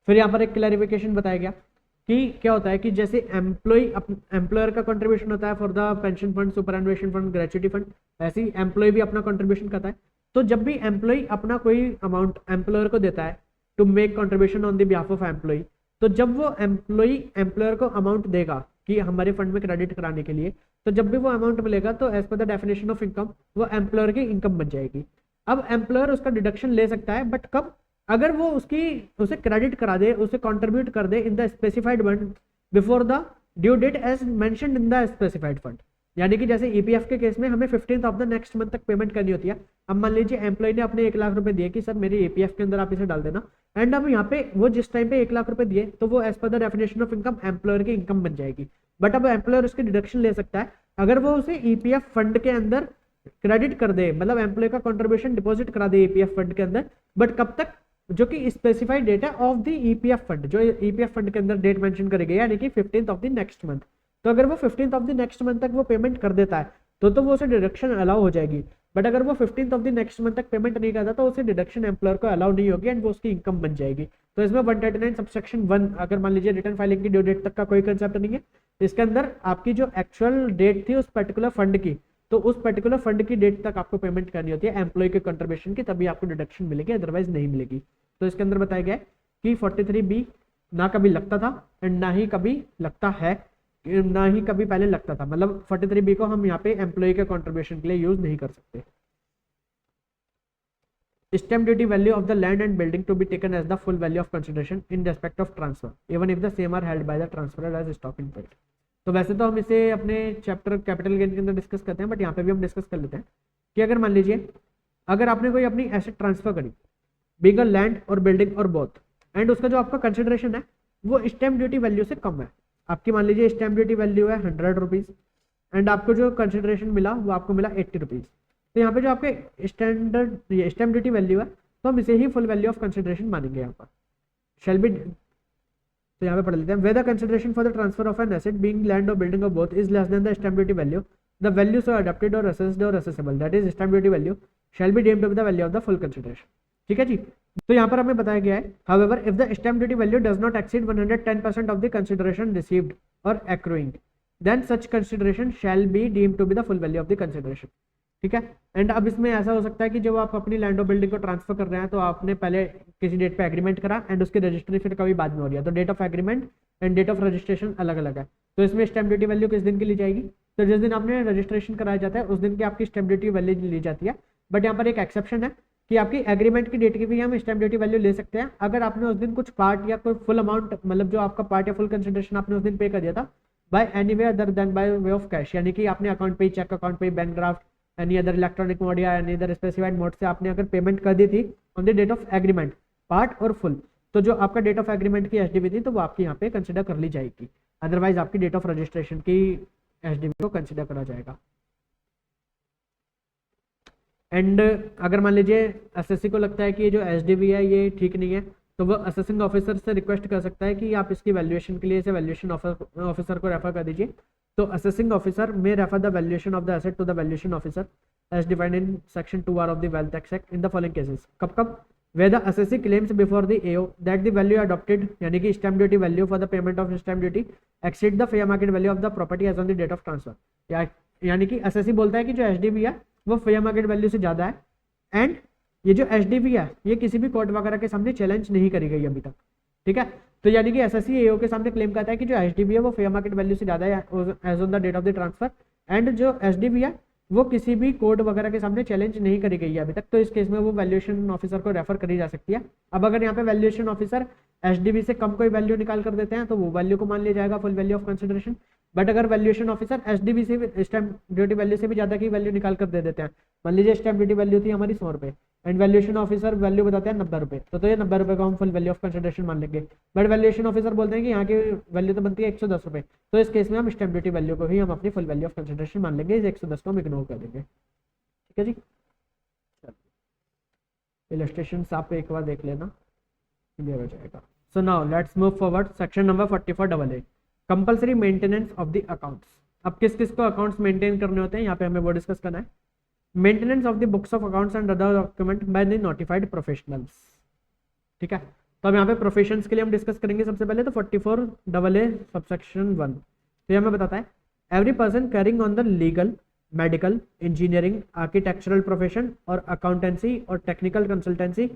Speaker 1: फिर यहाँ पर एक क्लैरिफिकेशन बताया गया कि क्या होता है कि जैसे एम्प्लॉयर का कंट्रीब्यूशन होता है for the pension fund, superannuation fund, gratuity fund, ऐसे ही एम्प्लॉय भी अपना कंट्रीब्यूशन करता है। तो जब भी एम्प्लॉय अपना कोई अमाउंट एम्प्लॉयर को देता है to make contribution on the behalf of employee, तो जब वो एम्प्लॉयर को अमाउंट देगा कि हमारे फंड में क्रेडिट कराने के लिए, तो जब भी वो अमाउंट मिलेगा तो as per the definition of income वो एम्प्लॉयर की इनकम बन जाएगी। अब एम्प्लॉयर उसका डिडक्शन ले सकता है, बट कब? अगर वो उसे क्रेडिट करा दे, उसे कंट्रीब्यूट कर दे in the specified fund before the due date as mentioned in the specified fund. यानी कि जैसे ईपीएफ के केस में हमें 15th of the next month तक पेमेंट करनी होती है। अब मान लीजिए एम्प्लॉय ने अपने 1 लाख रुपए दिए कि सर मेरे ईपीएफ के अंदर आप इसे डाल देना, एंड अब यहाँ पे वो जिस टाइम पे 1 लाख रुपए दिए तो वो as per the definition of income employer की इनकम बन जाएगी। बट अब एम्प्लॉयर उसकी डिडक्शन ले सकता है अगर वो उसे ईपीएफ फंड के अंदर क्रेडिट कर दे, मतलब एम्प्लॉय का कंट्रीब्यूशन डिपॉजिट करा दे ईपीएफ फंड के अंदर, बट कब तक? जो कि स्पेसिफाइड डेट है ऑफ द ईपीएफ फंड, जो ईपीएफ फंड के अंदर डेट मेंशन करी गई है, यानी कि 15th of the next month. तो अगर वो 15th of the next month तक वो पेमेंट कर देता है तो वो उसे डिडक्शन अलाउ हो जाएगी। बट अगर वो 15th of the next month तक पेमेंट नहीं करता तो उसे डिडक्शन एम्प्लॉयर को अलाउ नहीं होगी एंड वो उसकी इनकम बन जाएगी। तो इसमें 139 सबसेक्शन 1 अगर मान लीजिए रिटर्न फाइलिंग की ड्यू डेट तक का कोई कंसेप्ट नहीं है, इसके अंदर आपकी जो एक्चुअल डेट थी उस पर्टिकुलर फंड की, तो उस पर्टिकुलर फंड की डेट तक आपको पेमेंट करनी होती है एम्प्लॉय के कंट्रीब्यूशन की, तभी आपको डिडक्शन मिलेगी, अदरवाइज नहीं मिलेगी। तो इसके अंदर बताया गया है कि 43B ना कभी लगता था एंड ना ही कभी लगता है, ना ही कभी पहले लगता था, मतलब 43B को हम यहाँ पे एम्प्लॉय के कंट्रीब्यूशन के लिए यूज नहीं कर सकते। Stamp duty value of the land and building to be taken as the full value of consideration in respect of transfer, even if the same are held by the transferor as stock in trade। तो वैसे तो हम इसे अपने chapter capital gain के अंदर discuss करते हैं, बट यहाँ पे भी हम डिस्कस कर लेते हैं कि अगर मान लीजिए अगर आपने कोई अपनी एसेट ट्रांसफर करी, बीइंग अ लैंड और बिल्डिंग और बोथ, एंड उसका जो आपका कंसिडरेशन है वो स्टैम्प ड्यूटी वैल्यू से कम है, आपकी मान लीजिए स्टैम्प ड्यूटी वैल्यू है 100 रुपीज़ एंड आपको जो कंसिडरेशन मिला वो आपको मिला 80 रुपीज़। तो यहाँ पे जो आपके स्टैंडर्ड स्टैम्प ड्यूटी वैल्यू है तो हम इसे ही फुल वैल्यू ऑफ कंसिडरेशन मानेंगे यहाँ पर। शैल बी, तो यहाँ पे पढ़ लेते हैं, whether consideration for the transfer of an asset being land और बिल्डिंग और both is less than the stamp duty value, the value so adopted और असेस्ड और assessable that is stamp duty value shall be deemed to be the value of the full consideration. ठीक है जी। तो यहाँ पर हमें बताया गया है, however if the stamp duty value does not exceed 110% of the consideration received or accruing, then such consideration shall be deemed to be the full value of the consideration। ठीक है। एंड अब इसमें ऐसा हो सकता है कि जब आप अपनी लैंड और बिल्डिंग को ट्रांसफर कर रहे हैं तो आपने पहले किसी डेट पे एग्रीमेंट करा एंड उसकी रजिस्ट्रेशन कभी बाद में हो रही है, तो date of agreement and date of registration अलग अलग है। तो इसमें स्टैम्प ड्यूटी वैल्यू किस दिन की ली जाएगी? तो जिस दिन आपने रजिस्ट्रेशन कराया जाता है उस दिन की आपकी स्टैम्प ड्यूटी वैल्यू ली जाती है। बट यहाँ पर एक एक्सेप्शन है कि आपकी एग्रीमेंट की डेट की भी हम स्टैम्प ड्यूटी वैल्यू ले सकते हैं अगर आपने उस दिन कुछ पार्ट या कोई फुल अमाउंट, मतलब जो आपका पार्ट या फुल कंसिडरेशन आपने उस दिन पे कर दिया था by any way other than by way of cash, यानी कि आपने account payee, cheque account payee, bank draft, any other electronic mode या एनी अदर स्पेसिफाइड मोड से आपने अगर पेमेंट कर दी थी on the date of agreement part और फुल, तो जो आपका डेट ऑफ एग्रीमेंट की एसडीवी थी तो वो आपकी यहाँ पे कंसिडर कर ली जाएगी, अदरवाइज आपकी डेट ऑफ रजिस्ट्रेशन की एसडीवी को कंसिडर करा जाएगा। एंड अगर मान लीजिए एसएससी को लगता है कि ये जो एसडीवी है ये ठीक नहीं है तो वो असेसिंग ऑफिसर से रिक्वेस्ट कर सकता है कि आप इसकी वैल्यूएशन के लिए इसे वैल्यूएशन ऑफिसर को रेफर कर दीजिए। तो असेसिंग ऑफिसर में refer the valuation of the asset to the valuation officer as defined in section 2R of the wealth tax act in the following cases. कब कब? where the assessee claims before the AO that the value adopted यानी कि stamp duty value for the payment of stamp duty exceed the fair market value of the property as on the date of transfer। यानी कि assessee बोलता है कि जो SDV है वो फेयर मार्केट वैल्यू से ज़्यादा है एंड ये जो एसडीवी है ये किसी भी कोर्ट वगैरह के सामने चैलेंज नहीं करी गई अभी तक। ठीक है। तो यानी कि एसएससी एओ के सामने क्लेम करता है कि जो एसडीवी है वो फेयर मार्केट वैल्यू से ज़्यादा है as on the date of the transfer and जो एसडीवी है वो किसी भी कोर्ट वगैरह के सामने चैलेंज नहीं करी गई है अभी तक, तो इस केस में वो वैल्यूएशन ऑफिसर को रेफर करी जा सकती है। अब अगर यहाँ पे वैल्यूएशन ऑफिसर एचडीबी से कम कोई वैल्यू निकाल कर देते हैं तो वो वैल्यू को मान लिया जाएगा full value of consideration. But अगर वैल्यूएशन ऑफिसर एचडीबी से भी स्टैम्प ड्यूटी वैल्यू से भी ज्यादा की वैल्यू निकाल कर दे देते हैं, मान लीजिए स्टैम्प ड्यूटी वैल्यू थी हमारी 100 रुपए एंड वैल्यूएशन ऑफिसर वैल्यू बताते हैं 90 रुपए, तो ये 90 रुपए को हम फुल वैल्यू ऑफ कंसिडरेशन मान लेंगे। बट वैल्यूएशन ऑफिसर बोलते हैं कि यहाँ की वैल्यू तो बनती है 110 रुपए, तो इस केस में हम स्टैम्प ड्यूटी वैल्यू को ही हम अपनी फुल वैल्यू ऑफ कंसिडरेशन मान लेंगे, इस 110 को हम इग्नोर कर देंगे। ठीक है जी, इलस्ट्रेशन आप एक बार देख लेना, क्लियर हो जाएगा। So now let's move forward, section number 44AA, compulsory maintenance of the accounts. अब किस किस को अकाउंट्स मेंटेन करने होते हैं, यहाँ पे हमें वो डिस्कस करना है। Maintenance of the books of accounts and other document by the notified professionals. ठीक है, तो अब यहाँ पे प्रोफेशंस के लिए हम डिस्कस करेंगे। सबसे पहले तो 44AA सबसेक्शन 1, तो ये हमें बताता है every person carrying on the legal, medical, engineering, architectural profession और अकाउंटेंसी और टेक्निकल कंसल्टेंसी,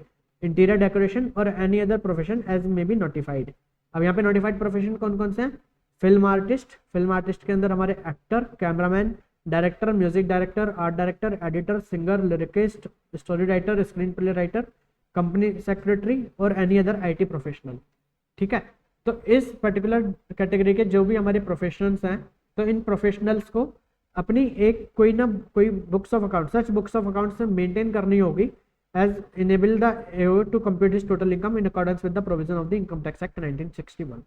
Speaker 1: इंटीरियर डेकोरेशन और any other profession as may be notified. अब यहाँ पे नोटिफाइड प्रोफेशन कौन कौन से हैं? फिल्म आर्टिस्ट, फिल्म आर्टिस्ट के अंदर हमारे actor, cameraman, director, music director, art director, editor, singer, lyricist, story writer, screen play writer, company secretary और एनी अदर आईटी प्रोफेशनल। ठीक है, तो इस पर्टिकुलर कैटेगरी के जो भी हमारे प्रोफेशनल्स हैं, तो इन प्रोफेशनल्स को अपनी एक कोई ना कोई books of account, such books of account से मेंटेन करनी होगी as enable the AO to compute his total income in accordance with the provision of the income tax act 1961।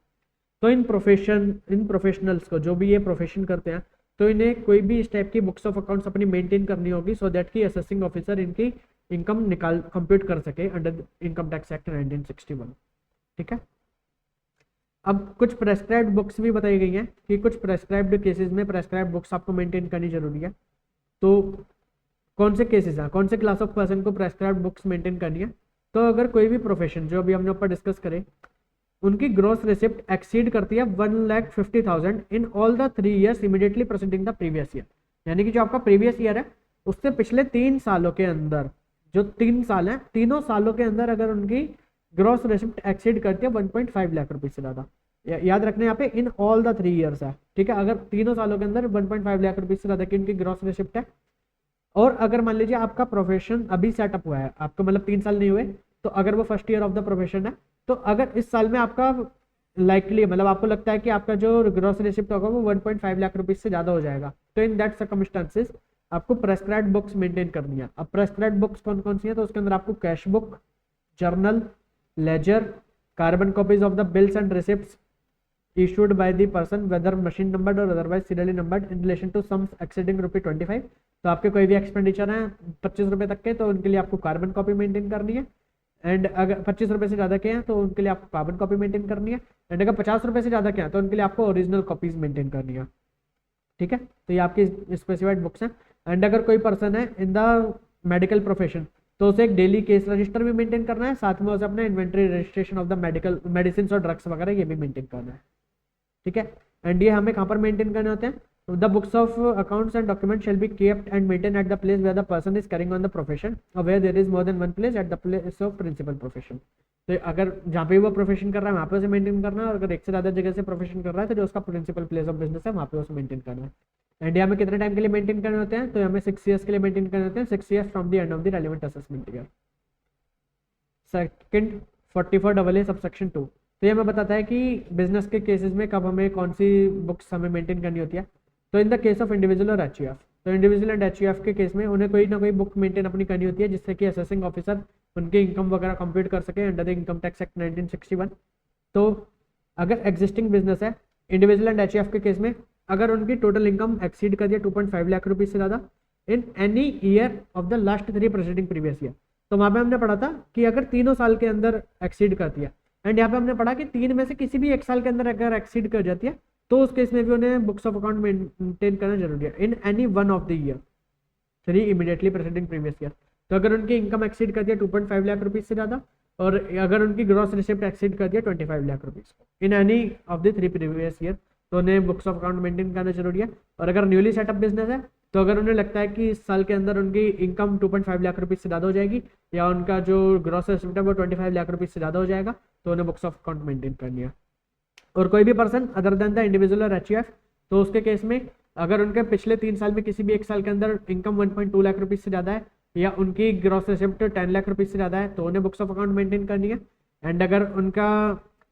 Speaker 1: तो इन प्रोफेशनल्स को, जो भी ये प्रोफेशन करते हैं, तो इन्हें कोई भी इस टाइप की बुक्स ऑफ अकाउंट्स अपनी मेंटेन करनी होगी सो दैट की असेसिंग ऑफिसर इनकी इनकम कंप्यूट कर सके अंडर इनकम टैक्स एक्ट 1961। ठीक है, अब कुछ प्रेस्क्राइब्ड बुक्स भी बताई गई हैं कि कुछ प्रेस्क्राइब्ड केसेस में प्रेस्क्राइब्ड बुक्स आपको मेंटेन करनी जरूरी है। तो कौन से केसेस हैं, कौन से क्लास ऑफ पर्सन को प्रेस्क्राइब्ड बुक्स मेंटेन करनी है? तो अगर कोई भी प्रोफेशन जो अभी हमने ऊपर डिस्कस करे, उनकी ग्रॉस रिसिप्ट एक्सीड करती है 1,50,000 in all the 3 years immediately presiding the previous year, यानी कि जो आपका प्रीवियस ईयर है उससे पिछले 3 सालों के अंदर, जो 3 साल हैं, तीनों सालों के अंदर अगर उनकी ग्रॉस रिसिप्ट एक्सीड करती है 1.5 लाख रुपए से ज्यादा, याद रखना यहाँ पे इन ऑल द 3 ईयर्स है। ठीक है, अगर तीनों सालों के अंदर 1.5 लाख रुपए से ज्यादा की उनकी ग्रॉस रिसिप्ट है, और अगर मान लीजिए आपका प्रोफेशन अभी सेटअप हुआ है, आपको मतलब 3 साल नहीं हुए, तो अगर वो first year of the profession है, तो अगर इस साल में आपका लाइकली मतलब आपको लगता है कि आपका जो ग्रॉस रिसिप्ट होगा वो 1.5 लाख रुपीज से ज्यादा हो जाएगा, तो इन दैट सर्कमस्टेंसेस आपको प्रेस्क्राइब्ड बुक्स मेंटेन करनी है। अब प्रेस्क्राइब्ड बुक्स कौन कौन सी है? तो उसके अंदर आपको cash book, journal, ledger, carbon copies of the bills and receipts issued by the person whether machine numbered or otherwise serially numbered in relation to sums exceeding ₹25। तो आपके कोई भी एक्सपेंडिचर हैं 25 रुपए तक के, तो उनके लिए आपको कार्बन कॉपी मेंटेन करनी है, एंड अगर 25 रुपए से ज्यादा के हैं तो उनके लिए आपको कार्बन कॉपी मेंटेन करनी है, एंड अगर 50 रुपए से ज्यादा के हैं तो उनके लिए आपको ओरिजिनल कॉपीज मेंटेन करनी है। ठीक है, तो ये आपकी स्पेसिफाइड बुक्स हैं। एंड अगर कोई पर्सन है इन द मेडिकल प्रोफेशन, तो उसे एक डेली केस रजिस्टर भी मेंटेन करना है, साथ में उसे अपना inventory registration of the medical medicine और ड्रग्स वगैरह ये भी मेंटेन करना है। ठीक है, एंड ये हमें कहाँ पर मेंटेन करने होते हैं? The books of accounts and document shall be kept and maintain at the place where the person is carrying on the profession और where there is more than one place at the place of principal profession. तो अगर जहाँ पे वो profession कर रहा है वहाँ पे उसे मेंटेन करना है, और अगर एक से ज़्यादा जगह से प्रोफेशन कर रहा है तो जो उसका प्रिंसिपल प्लेस ऑफ बिजनेस है वहाँ पे उसे मेंटेन करना है। एंड हमें कितने टाइम के लिए मेंटेन करने होते हैं? तो हमें 6 ईयर्स के लिए मेंटेन करने होते हैं, 6 years from the end of the relevant assessment year. Second 44AA subsection 2, तो ये हमें बताता है कि बिजनेस के केसेस में कब हमें कौन सी बुक्स हमें मेंटेन करनी होती है। तो in the case of individual और एचयूएफ, तो इंडिविजुअल एंड एचयूएफ के केस में उन्हें कोई ना कोई बुक मेंटेन अपनी करनी होती है जिससे कि असेसिंग ऑफिसर उनके इनकम वगैरह कंप्यूट कर सके under the income tax act 1961। तो अगर एग्जिस्टिंग बिजनेस है इंडिविजुअल एंड एचयूएफ के केस में, अगर उनकी टोटल इनकम एक्सीड कर दिया 2.5 लाख रुपीज से ज़्यादा in any year of the last 3 presiding previous year, तो वहाँ पे हमने पढ़ा था कि अगर तीनों साल के अंदर एक्सीड करती है, एंड यहाँ पे हमने पढ़ा कि 3 में से किसी भी एक साल के अंदर अगर एक्सीड कर जाती है तो उस केस में भी उन्हें बुक्स ऑफ अकाउंट मेंटेन करना जरूरी है in any one of the year 3 immediately presiding previous year. तो अगर उनकी इनकम एक्सीड कर दिया 2.5 लाख रुपीज से ज़्यादा, और अगर उनकी ग्रॉस रिसिप्ट एक्सीड कर दिया 25 lakh rupees in any of the 3 previous year, तो उन्हें बुक्स ऑफ अकाउंट मेंटेन करना जरूरी है। और अगर न्यूली सेटअप बिजनेस है तो अगर उन्हें लगता है कि इस साल के अंदर उनकी इनकम 2.5 लाख रुपीज से ज़्यादा हो जाएगी या उनका जो ग्रॉस रिसिप्ट है वो 25 लाख रुपीज से ज़्यादा हो जाएगा, तो उन्हें बुक्स ऑफ अकाउंट मेंटेन करनी है। और कोई भी person other than the individual और एचयूएफ, तो उसके केस में अगर उनके पिछले 3 साल में किसी भी एक साल के अंदर इनकम 1.2 लाख रुपीज से ज़्यादा है या उनकी ग्रॉस रिसिप्ट 10 लाख रुपीज से ज़्यादा है तो उन्हें बुक्स ऑफ अकाउंट मेंटेन करनी है। एंड अगर उनका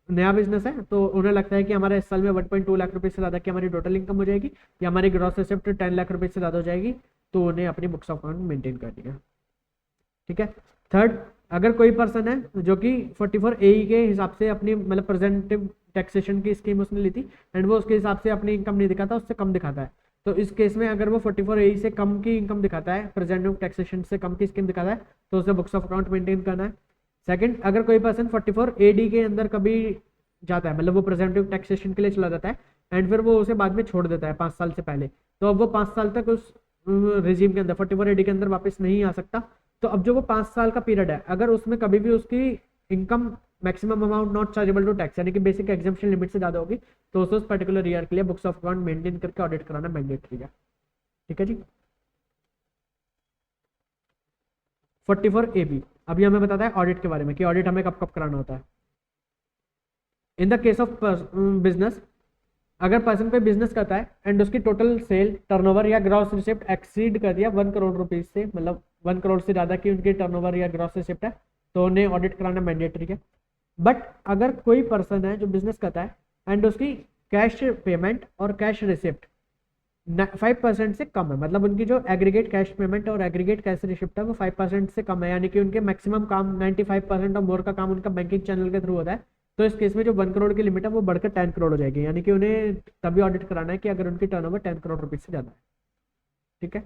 Speaker 1: नया बिजनेस है तो उन्हें लगता है कि हमारा इस साल में 1.2 लाख रुपए से ज़्यादा की हमारी टोटल इनकम हो जाएगी या हमारी ग्रॉस रिसिप्ट 10 लाख रुपए से ज़्यादा हो जाएगी तो उन्हें अपनी बुक्स ऑफ अकाउंट मेंटेन करनी है। ठीक है। थर्ड, अगर कोई पर्सन है जो कि 44 AE के हिसाब से अपनी मतलब प्रेजेंटिव टैक्सेशन की स्कीम उसने ली थी एंड वो उसके हिसाब से अपनी इनकम नहीं दिखाता, उससे कम दिखाता है, तो इस केस में अगर वो 44 AE से कम की इनकम दिखाता है, प्रेजेंटिव टैक्सेशन से कम की स्कीम दिखाता है, तो उसे बुक्स ऑफ अकाउंट मेंटेन करना है। सेकंड, अगर कोई पर्सन 44 AD के अंदर कभी जाता है, मतलब वो प्रेजेंटिव टैक्सेशन के लिए चला जाता है एंड फिर वो उसे बाद में छोड़ देता है 5 साल से पहले, तो अब वो 5 साल तक उस रिजीम के अंदर 44 AD के अंदर वापस नहीं आ सकता। तो अब जो वो 5 साल का पीरियड है, अगर उसमें कभी भी उसकी income maximum amount not chargeable to tax यानी कि बेसिक एग्जम्पशन लिमिट से ज़्यादा होगी तो उस पर्टिकुलर ईयर के लिए बुक्स ऑफ अकाउंट मेंटेन करके ऑडिट कराना मैंडेटरी है। ठीक है जी। 44 AB अभी हमें बताता है ऑडिट के बारे में कि ऑडिट हमें कब कब कराना होता है। In the case of business, अगर पर्सन कोई बिजनेस करता है एंड उसकी टोटल सेल टर्नओवर या ग्रॉस रिसिप्ट एक्सीड कर दिया 1 करोड़ रुपीज से, मतलब 1 करोड़ से ज़्यादा की उनकी टर्नओवर या ग्रॉस रिसिप्ट है तो उन्हें ऑडिट कराना मैंडेटरी है। बट अगर कोई पर्सन है जो बिजनेस करता है एंड उसकी कैश पेमेंट और कैश रिसिप्ट 5% से कम है, मतलब उनकी जो aggregate cash payment or aggregate cash receipt है वो 5% से कम है, यानी कि उनके मैक्सिमम काम 95% और मोर का काम उनका बैंकिंग चैनल के थ्रू होता है, तो इस केस में जो 1 करोड़ की लिमिट है वो बढ़कर 10 करोड़ हो जाएगी, यानी कि उन्हें तभी ऑडिट कराना है कि अगर उनकी टर्नओवर 10 करोड़ रुपीज से ज़्यादा है। ठीक है।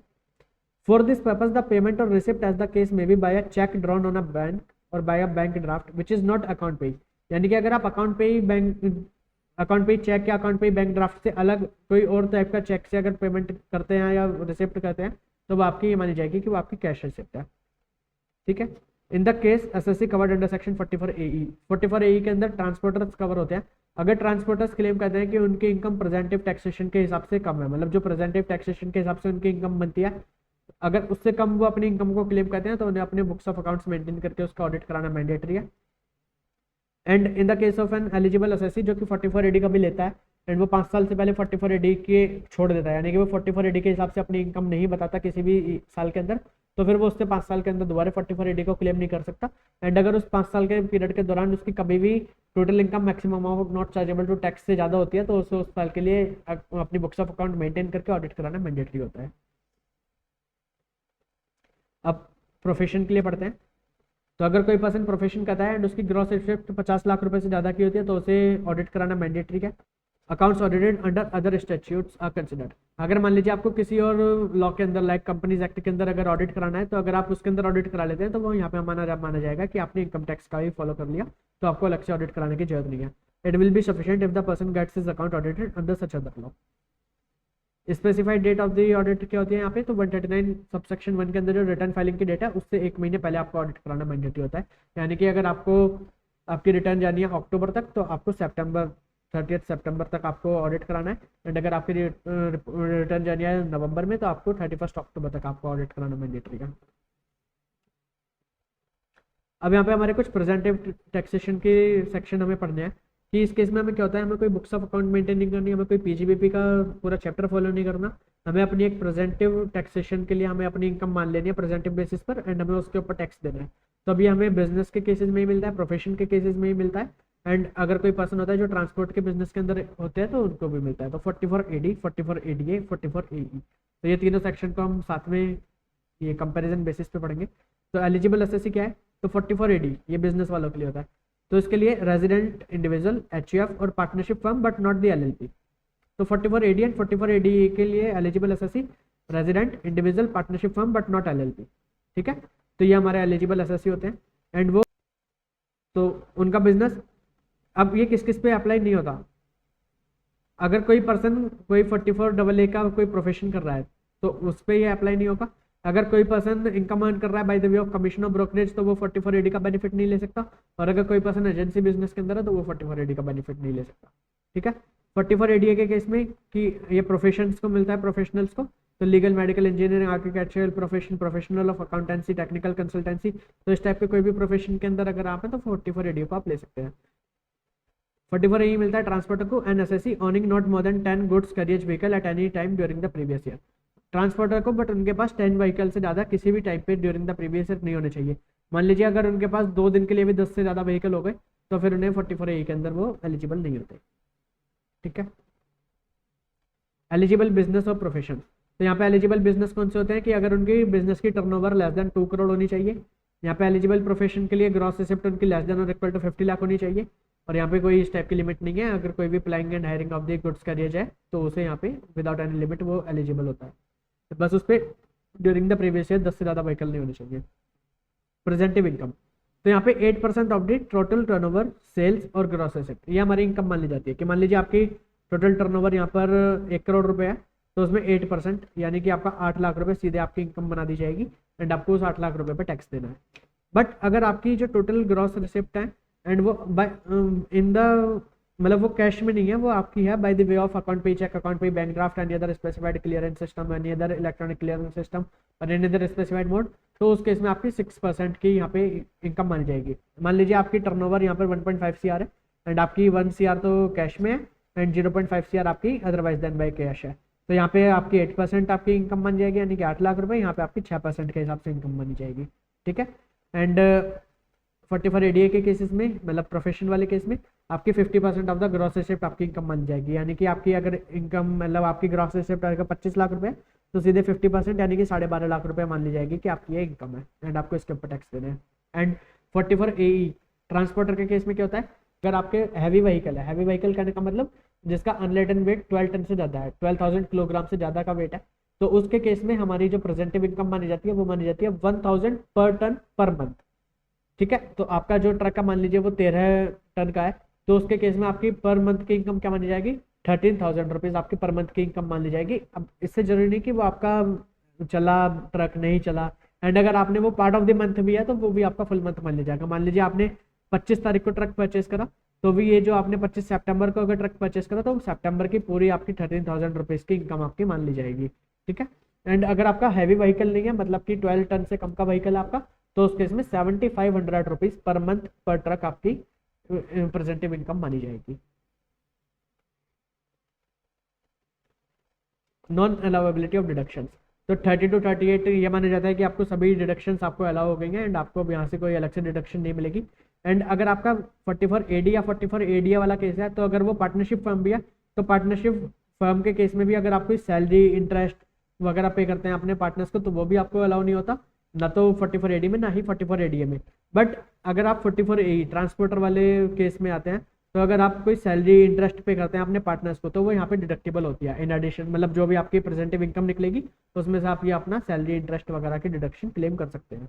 Speaker 1: For this purpose the payment और receipt as the case may be by a cheque drawn on a bank और by a bank draft which is not account payee, यानी कि अगर आप अकाउंट पे ही चेक या अकाउंट पे बैंक ड्राफ्ट से अलग कोई और टाइप का चेक से अगर पेमेंट करते हैं या रिसिप्ट करते हैं तो वो आपकी ये मानी जाएगी कि वो आपकी कैश रिसिप्ट है। ठीक है। In the case SSC covered under section 44 AE, 44 AE के अंदर ट्रांसपोर्टर्स कवर होते हैं। अगर ट्रांसपोर्टर्स क्लेम करते हैं कि उनकी इनकम प्रेजेंटिव टैक्सेशन के हिसाब से कम है, मतलब जो प्रेजेंटिव टैक्सेशन के हिसाब से उनकी इनकम बनती है, अगर उससे कम वो अपनी इनकम को क्लेम करते हैं तो उन्हें अपने बुक्स ऑफ अकाउंट्स मेंटेन करके उसका ऑडिट कराना मैंडेटरी है। And in the case of N eligible SSC जो कि 44 AD का भी लेता है एंड वो 5 साल से पहले 44 AD के छोड़ देता है, यानी कि वो 44 AD के हिसाब से अपनी इनकम नहीं बताता किसी भी साल के अंदर, तो फिर वो उससे 5 साल के अंदर दोबारा 44 AD को क्लेम नहीं कर सकता। एंड अगर उस 5 साल के पीरियड के दौरान उसकी कभी भी total income maximum amount not chargeable to tax से ज़्यादा होती है तो उसे उस साल के लिए अपनी बुक्स ऑफ अकाउंट मेंटेन करके ऑडिट कराना मैंडेटरी होता है। अब प्रोफेशन के लिए पढ़ते हैं। तो अगर कोई पर्सन प्रोफेशन करता है एंड उसकी ग्रॉस रिसिप्ट 50 लाख रुपए से ज़्यादा की होती है तो उसे ऑडिट कराना मैंडेटरी है। Accounts audited under other statutes are considered, अगर मान लीजिए आपको किसी और लॉ के अंदर लाइक कंपनीज एक्ट के अंदर अगर ऑडिट कराना है तो अगर आप उसके अंदर ऑडिट करा लेते हैं तो वो यहाँ पे माना जाएगा कि आपने इनकम टैक्स का भी फॉलो कर लिया, तो आपको अलग से ऑडिट कराने की जरूरत नहीं है। It will be sufficient if the person gets his account audited under such other law. Specified date of the audit क्या होती है यहाँ पे, तो 139 सबसेक्शन 1 के अंदर जो रिटर्न फाइलिंग की डेट है उससे 1 महीने पहले आपको ऑडिट कराना मैंडेटरी होता है, यानी कि अगर आपको आपकी रिटर्न जानी है अक्टूबर तक तो आपको 30 सितंबर तक आपको ऑडिट कराना है, एंड अगर आपकी रिटर्न जानी है नवंबर में तो आपको 31 अक्टूबर तक आपको ऑडिट कराना मैंडेटरी है। अब यहाँ पे हमारे कुछ प्रेजेंटिव टैक्सेशन के सेक्शन हमें पढ़ने हैं कि इस केस में हमें क्या होता है, हमें कोई बुक्स ऑफ अकाउंट मेंटेन नहीं करनी, हमें कोई पीजीबीपी का पूरा चैप्टर फॉलो नहीं करना, हमें अपनी एक प्रेजेंटिव टैक्सेशन के लिए हमें अपनी इनकम मान लेनी है प्रेजेंटिव बेसिस पर एंड हमें उसके ऊपर टैक्स देना है। तो अभी हमें बिजनेस के केसेस में ही मिलता है, प्रोफेशन के केसेस में ही मिलता है, एंड अगर कोई पर्सन होता है जो ट्रांसपोर्ट के बिजनेस के अंदर होते हैं तो उनको भी मिलता है। तो 44 AD, 44 ADA, 44 AE, तो ये तीनों सेक्शन को हम साथ में ये कंपेरिजन बेसिस पे पढ़ेंगे। तो एलिजिबल एसएससी क्या है, तो 44 AD ये बिजनेस वालों के लिए होता है, तो इसके लिए रेजिडेंट इंडिविजुअल, HUF और partnership firm but not the LLP। तो 44 AD एंड 44 ADA के लिए eligible SSC resident individual partnership firm but not LLP। ठीक है, तो ये हमारे एलिजिबल एसएससी होते हैं एंड वो तो उनका बिजनेस, अब ये किस किस पे अप्लाई नहीं होता, अगर कोई पर्सन कोई 44 AA का कोई प्रोफेशन कर रहा है तो उस पर ये अप्लाई नहीं होगा। अगर कोई पर्सन इनकम अर्न कर रहा है bye the way of commission of brokerage तो वो 44 AD का बेनिफिट नहीं ले सकता, और अगर कोई पर्सन एजेंसी बिजनेस के अंदर है तो वो 44 AD का बेनिफिट नहीं ले सकता। ठीक है, 44 ADA के केस में कि ये प्रोफेशंस को मिलता है, प्रोफेशनल्स को, तो legal, medical, engineering, architectural profession, professional of accountancy, technical consultancy, तो इस टाइप के कोई भी प्रोफेशन के अंदर अगर आप हैं तो 44 ADA को आप ले सकते हैं। 44A मिलता है ट्रांसपोर्टर को an SSC owning not more than 10 goods carriage vehicle at any time during the previous year. Transporter को बट उनके पास 10 व्हीकल से ज़्यादा किसी भी टाइम पे ड्यूरिंग द प्रीवियस ईयर नहीं होने चाहिए। मान लीजिए अगर उनके पास 2 दिन के लिए भी 10 से ज़्यादा व्हीकल हो गए तो फिर उन्हें 44A के अंदर वो एलिजिबल नहीं होते। ठीक है। एलिजिबल बिजनेस और प्रोफेशन, तो यहाँ पे एलिजिबल बिजनेस कौन से होते हैं कि अगर उनकी बिजनेस की टर्नओवर लेस देन 2 करोड़ होनी चाहिए। यहाँ पे एलिजिबल प्रोफेशन के लिए ग्रॉस रिसिप्ट उनकी लेस देन और इक्वल टू 50 लाख होनी चाहिए। और यहाँ पे कोई इस टाइप की लिमिट नहीं है, अगर कोई भी प्लाइंग and hiring of the goods carriage है तो उसे यहाँ पे विदाउट एनी लिमिट वो एलिजिबल होता है। तो बस उस पर ड्यूरिंग द प्रीवियस ईयर 10 से ज़्यादा व्हीकल नहीं होने चाहिए। प्रेजेंटिव इनकम, तो यहाँ पे 8% of the total turnover sales और ग्रॉस रिसिप्ट ये हमारी इनकम मान ली जाती है। कि मान लीजिए आपकी टोटल टर्नओवर यहाँ पर 1 करोड़ रुपए है तो उसमें 8% यानी कि आपका 8 लाख रुपए सीधे आपकी इनकम बना दी जाएगी एंड आपको उस 8 लाख रुपए पे टैक्स देना है। बट अगर आपकी जो टोटल ग्रॉस रिसिप्ट है एंड वो इन द मतलब वो कैश में नहीं है, वो आपकी है bye the way of account payee, cheque account payee, bank draft, any other specified clearance system, any other electronic clearance system और एनी अदर स्पेसिफाइड मोड, तो उस केस में आपकी 6% की यहाँ पे इनकम मानी जाएगी। मान लीजिए आपकी टर्नओवर यहाँ पर 1.5 CR है एंड आपकी 1 CR तो कैश में है एंड 0.5 CR आपकी अदरवाइज देन बाय कैश है, तो यहाँ पे आपकी 8% आपकी इनकम बन जाएगी यानी कि 8 लाख रुपए, यहाँ पे आपकी 6% के हिसाब से इनकम बनी जाएगी। ठीक है। एंड 44ADA के केसेस में मतलब प्रोफेशन वाले केस में आपकी 50% ऑफ द ग्रॉस रिसिप्ट आपकी इनकम बन जाएगी। यानी कि आपकी अगर इनकम मतलब आपकी ग्रॉस रिसिप्ट अगर 25 लाख रुपए तो सीधे 50% यानी कि 12.5 लाख रुपए मान ली जाएगी कि आपकी ये इनकम है एंड आपको इसके ऊपर टैक्स देना है। एंड 44AE ट्रांसपोर्टर के केस में क्या होता है, अगर आपके हैवी व्हीकल है, हैवी व्हीकल कहने का मतलब जिसका अनलेडन वेट 12 टन से ज़्यादा है, 12,000 किलोग्राम से ज़्यादा का वेट है, तो उसके केस में हमारी जो प्रेजेंटिव इनकम मानी जाती है वो मानी जाती है 1000 पर टन पर मंथ। ठीक है। तो आपका जो ट्रक का मान लीजिए वो 13 टन का है तो उसके केस में आपकी पर मंथ की इनकम क्या मानी जाएगी, 13,000 रुपीज़ आपकी पर मंथ की इनकम मान ली जाएगी। अब इससे जरूरी नहीं कि वो आपका चला ट्रक नहीं चला, एंड अगर आपने वो पार्ट ऑफ द मंथ भी है तो वो भी आपका फुल मंथ मान लिया जाएगा। मान लीजिए आपने 25 तारीख को ट्रक परचेस करा तो भी ये जो आपने 25 सितंबर को अगर ट्रक परचेस करा तो सितंबर की पूरी आपकी 13,000 रुपीज़ की इनकम आपकी मान ली जाएगी। ठीक है। एंड अगर आपका हैवी व्हीकल नहीं है मतलब कि 12 टन से कम का व्हीकल है आपका, तो उस केस में 7500 रुपीज़ पर मंथ पर ट्रक आपकी प्रेजेंटिव इनकम मानी जाएगी। नॉन अलाउेबिलिटी ऑफ डिडक्शंस, तो 30 to 38 ये माना जाता है कि आपको सभी डिडक्शंस आपको अलाउ हो गई हैं एंड आपको अब यहाँ से कोई अलग से डिडक्शन नहीं मिलेगी। एंड अगर आपका 44AD या 44ADA वाला केस है तो अगर वो पार्टनरशिप फर्म भी है तो पार्टनरशिप फर्म के केस में भी अगर आप कोई सैलरी इंटरेस्ट वगैरह पे करते हैं अपने पार्टनर्स को तो वो भी आपको अलाउ नहीं होता, ना तो 44AD में ना ही 44ADA में। बट अगर आप 44AE ट्रांसपोर्टर वाले केस में आते हैं तो अगर आप कोई सैलरी इंटरेस्ट पे करते हैं अपने पार्टनर्स को तो वो यहाँ पे डिडक्टेबल होती है इन एडिशन, मतलब जो भी आपकी प्रेजेंटिव इनकम निकलेगी तो उसमें से आप ये अपना सैलरी इंटरेस्ट वगैरह की डिडक्शन क्लेम कर सकते हैं।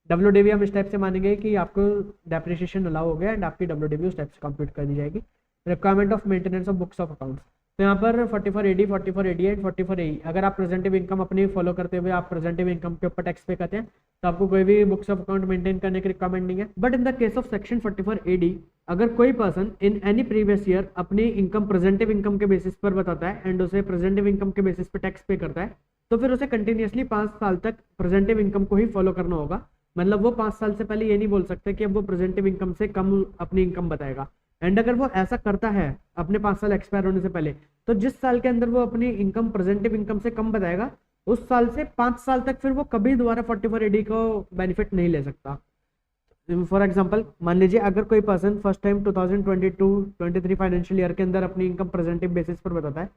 Speaker 1: WDV हम इस टाइप से मानेंगे कि आपको डेप्रिसिएशन अलाउ हो गया एंड आपकी WDV उस टाइप से कंप्यूट कर दी जाएगी। Requirement of maintenance of books of accounts, तो यहाँ पर 44AD 44ADA एंड 44AE अगर आप प्रेजेंटिव इनकम अपनी फॉलो करते हुए आप प्रेजेंटिव इनकम के ऊपर टैक्स पे करते हैं तो आपको कोई भी बुक्स ऑफ अकाउंट मेंटेन करने की रिक्वायरमेंट नहीं है। But in the case of section 44AD अगर कोई person in any previous year अपनी इनकम प्रेजेंटिव इनकम के बेसिस पर बताता है एंड उसे प्रेजेंटिव इनकम के बेसिस पर टैक्स पे करता है तो फिर उसे कंटिन्यूसली 5 साल तक प्रेजेंटिव इनकम को ही फॉलो करना होगा। मतलब वो 5 साल से पहले ये नहीं बोल सकते कि अब वो प्रेजेंटिव इनकम से कम अपनी इनकम बताएगा। एंड अगर वो ऐसा करता है अपने 5 साल एक्सपायर होने से पहले तो जिस साल के अंदर वो अपनी इनकम प्रेजेंटिव इनकम से कम बताएगा उस साल से 5 साल तक फिर वो कभी दोबारा 44AD को बेनिफिट नहीं ले सकता। फॉर एग्जांपल मान लीजिए अगर कोई person first time 2022-23 financial year के अंदर अपनी इनकम प्रेजेंटिव बेसिस पर बताता है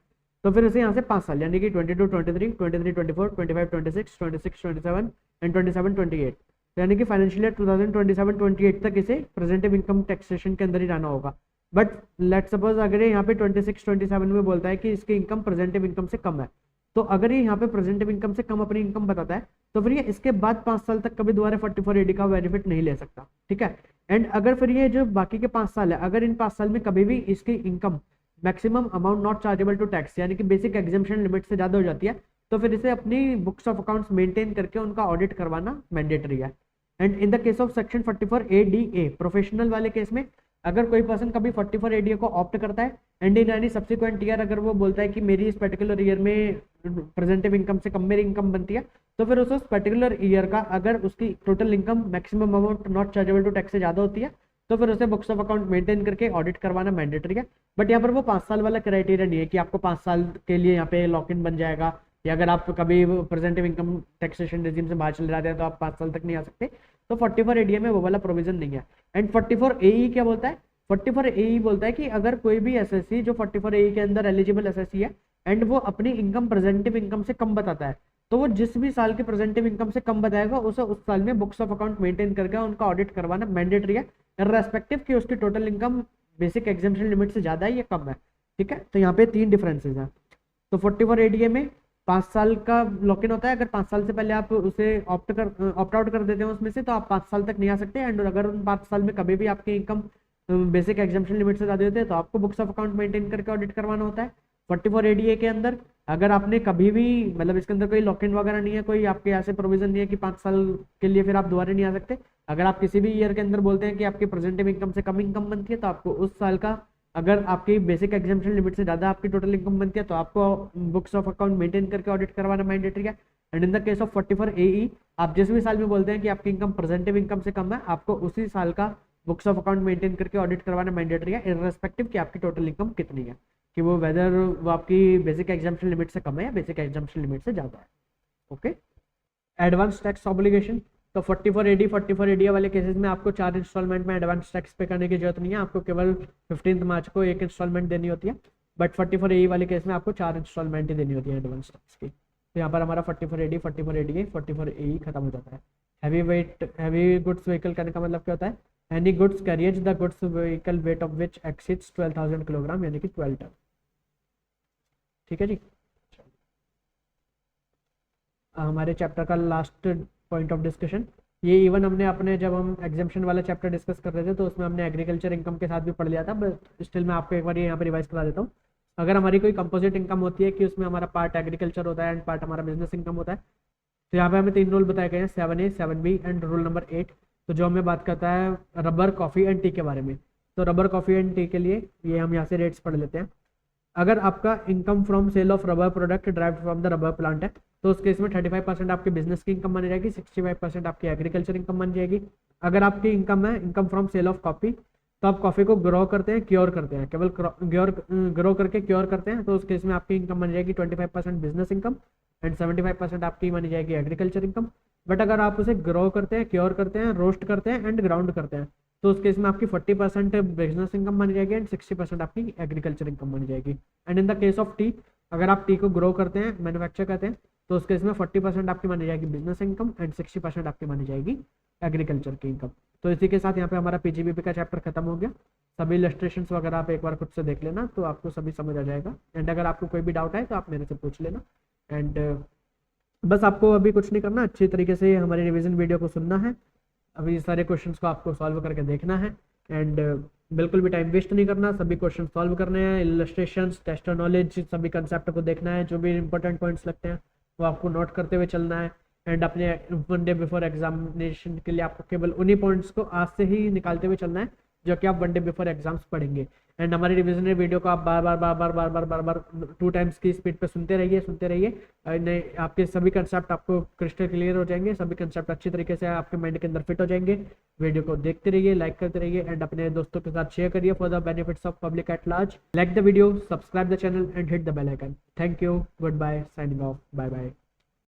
Speaker 1: तो फिर उसे यहाँ से 5 साल यानी कि 22-23, 23-24, 25-26, 26-27 एंड 27-28 यानी कि फाइनेंशियल ईयर 2027-28 तक इसे प्रेजेंटिव इनकम टैक्सेशन के अंदर ही रहना होगा। बट लेट सपोज अगर ये यहाँ पे 26-27 में बोलता है कि इसकी इनकम प्रेजेंटिव इनकम से कम है तो अगर ये यहाँ पे प्रेजेंटिव इनकम से कम अपनी इनकम बताता है तो फिर ये इसके बाद 5 साल तक कभी दोबारा 44AD का बेनिफिट नहीं ले सकता। ठीक है। एंड अगर फिर ये जो बाकी के 5 साल है अगर इन 5 साल में कभी भी इसकी income maximum amount not chargeable to tax यानी कि बेसिक एग्जेम्पशन लिमिट से ज़्यादा हो जाती है तो फिर इसे अपनी बुक्स ऑफ अकाउंट्स मेंटेन करके उनका ऑडिट करवाना मैंडेटरी है। And in the case of section 44ADA professional वाले केस में अगर कोई पर्सन कभी 44ADA को ऑप्ट करता है and in any subsequent year अगर वो बोलता है कि मेरी इस पर्टिकुलर ईयर में प्रेजेंटिव इनकम से कम मेरी इनकम बनती है तो फिर उस पर्टिकुलर ईयर का अगर उसकी total income maximum amount not chargeable to tax से ज़्यादा होती है तो फिर उसे बुक्स ऑफ अकाउंट मेंटेन करके ऑडिट करवाना मैंडेटरी है। बट यहाँ पर वो 5 साल वाला क्राइटेरिया नहीं है कि आपको 5 साल के लिए यहाँ पे लॉक इन बन जाएगा, या अगर आप कभी प्रेजेंटिव इनकम टैक्सेशन रेजिम से बाहर चले जाते हैं तो आप 5 साल तक नहीं आ सकते। तो 44 एडीए में वो वाला प्रोविजन नहीं है। एंड 44 एई क्या बोलता है? 44 एई बोलता है कि अगर कोई भी एसएससी जो 44 एई के अंदर एलिजिबल एसएससी है एंड वो अपनी इनकम प्रेजेंटिव इनकम से कम बताता है, तो वो जिस भी साल की प्रेजेंटिव इनकम से कम बताएगा उसे उस साल में बुक्स ऑफ अकाउंट मेंटेन करके उनका ऑडिट करवाना मैंडेटरी है, इररेस्पेक्टिव कि उसकी total income basic exemption limit से ज्यादा है या कम है। ठीक है, तो यहाँ पे 3 डिफरेंसेस हैं। तो 44 एडीए में 5 साल का लॉक इन होता है। अगर 5 साल से पहले आप उसे ऑप्ट आउट कर देते हैं उसमें से, तो आप 5 साल तक नहीं आ सकते। एंड अगर उन 5 साल में कभी भी आपकी इनकम बेसिक एग्जेम्पशन लिमिट से ज्यादा होती है तो आपको बुक्स ऑफ अकाउंट मेंटेन करके ऑडिट करवाना होता है। 44 एडीए के अंदर अगर आपने कभी भी, मतलब इसके अंदर कोई लॉक इन वगैरह नहीं है, कोई आपके ऐसे प्रोविजन नहीं है कि 5 साल के लिए फिर आप दोबारा नहीं आ सकते। अगर आप किसी भी ईयर के अंदर बोलते हैं कि आपकी प्रेजेंटिव इनकम से कम इनकम बनती है तो आपको उस साल का, अगर आपकी बेसिक एग्जेम्पशन लिमिट से ज्यादा आपकी टोटल इनकम बनती है तो आपको बुक्स ऑफ अकाउंट मेंटेन करके ऑडिट करवाना मैंडेटरी है। And in the case of 44 एई, आप जिस भी साल में बोलते हैं कि आपकी इनकम प्रेजेंटिव इनकम से कम है, आपको उसी साल का बुक्स ऑफ अकाउंट मेंटेन करके ऑडिट करवाना मैंडेटरी है, इररेस्पेक्टिव कि आपकी टोटल इनकम कितनी है, कि वो वेदर वो आपकी बेसिक एग्जाम्पशन लिमिट से कम है या बेसिक एग्जाम्पशन लिमिट से ज्यादा है। Okay, advance tax obligation. तो 44 एडी 44 एडी वाले केसेस में आपको 4 इंस्टॉलमेंट में एडवांस टैक्स पे करने की जरूरत नहीं है, आपको केवल 15 मार्च को 1 इंस्टॉलमेंट देनी होती है। बट 44 एई वाले केस में आपको 4 इंस्टॉलमेंट ही देनी होती है एडवांस टैक्स की। तो यहाँ पर हमारा 44 एडी 44 एडी 44 एई खत्म हो जाता है। हैवी गुड्स व्हीकल करने का मतलब क्या होता है? Any goods carriage the goods vehicle weight of which exceeds 12,000 kilogram, यानी कि 12 टन। ठीक है जी, हमारे चैप्टर का लास्ट पॉइंट ऑफ डिस्कशन ये, इवन हमने अपने जब हम एग्जाम्पशन वाला चैप्टर डिस्कस कर रहे थे तो उसमें हमने एग्रीकल्चर इनकम के साथ भी पढ़ लिया था, बट स्टिल मैं आपको एक बार यहाँ पर रिवाइज करा देता हूँ। अगर हमारी कोई कंपोजिट इनकम होती है कि उसमें हमारा पार्ट एग्रीकल्चर होता है एंड पार्ट हमारा बिजनेस इनकम होता है, तो यहाँ पे हमें 3 रूल बताए गए हैं, 7A 7B and rule number 8। तो जो हमें बात करता है रबर, कॉफ़ी एंड टी के बारे में। तो रबर, कॉफ़ी एंड टी के लिए ये हम यहाँ से रेट्स पढ़ लेते हैं। अगर आपका income from sale of rubber product derived from the rubber plant है तो उस केस में 35% आपके बिजनेस की इनकम बन जाएगी, 65% आपकी एग्रीकल्चर इनकम बन जाएगी। अगर आपकी इनकम है income from sale of coffee, तो आप कॉफ़ी को ग्रो करते हैं, क्योर करते हैं, केवल ग्रो करके क्योर करते हैं, तो उस केस में आपकी इनकम बन जाएगी 25% बिजनेस इनकम एंड 75% आपकी बनी जाएगी एग्रीकल्चर इनकम। बट अगर आप उसे ग्रो करते हैं, क्योर करते हैं, रोस्ट करते हैं एंड ग्राउंड करते हैं, तो उस केस में आपकी 40% बिजनेस इनकम बन जाएगी एंड 60% आपकी एग्रीकल्चर इनकम बन जाएगी। And in the case of T, अगर आप टी को ग्रो करते हैं, मैन्युफैक्चर करते हैं, तो उस केस में 40% आपकी मानी जाएगी बिजनेस इनकम एंड 60% आपकी मानी जाएगी एग्रीकल्चर की इनकम। तो इसी के साथ यहाँ पे हमारा पीजीबीपी का चैप्टर खत्म हो गया। सभी इलस्ट्रेशंस वगैरह आप एक बार खुद से देख लेना तो आपको सभी समझ आ जाएगा। एंड अगर आपको कोई भी डाउट है तो आप मेरे से पूछ लेना। एंड बस आपको अभी कुछ नहीं करना, अच्छी तरीके से हमारी रिवीजन वीडियो को सुनना है, अभी सारे क्वेश्चंस को आपको सॉल्व करके देखना है एंड बिल्कुल भी टाइम वेस्ट नहीं करना, सभी क्वेश्चन सॉल्व करने हैं, इलस्ट्रेशंस, टेस्ट नॉलेज, सभी कंसेप्ट को देखना है, जो भी इंपॉर्टेंट पॉइंट्स लगते हैं वो आपको नोट करते हुए चलना है। एंड अपने 1 डे बिफोर एग्जामिनेशन के लिए आपको केवल उन्हीं पॉइंट्स को आज से ही निकालते हुए चलना है जो कि आप 1 डे बिफोर एग्जाम्स पढ़ेंगे। एंड हमारी रिविजन वीडियो को आप बार 2 टाइम्स की स्पीड पे सुनते रहिए। नहीं, आपके सभी कंसेप्ट आपको क्रिस्टल क्लियर हो जाएंगे, सभी कंसेप्ट अच्छी तरीके से आपके माइंड के अंदर फिट हो जाएंगे। वीडियो को देखते रहिए, लाइक करते रहिए एंड अपने दोस्तों के साथ शेयर करिए for the benefits of public at large. Like the video, subscribe the channel and hit the bell icon. Thank you, goodbye, signing off, bye bye.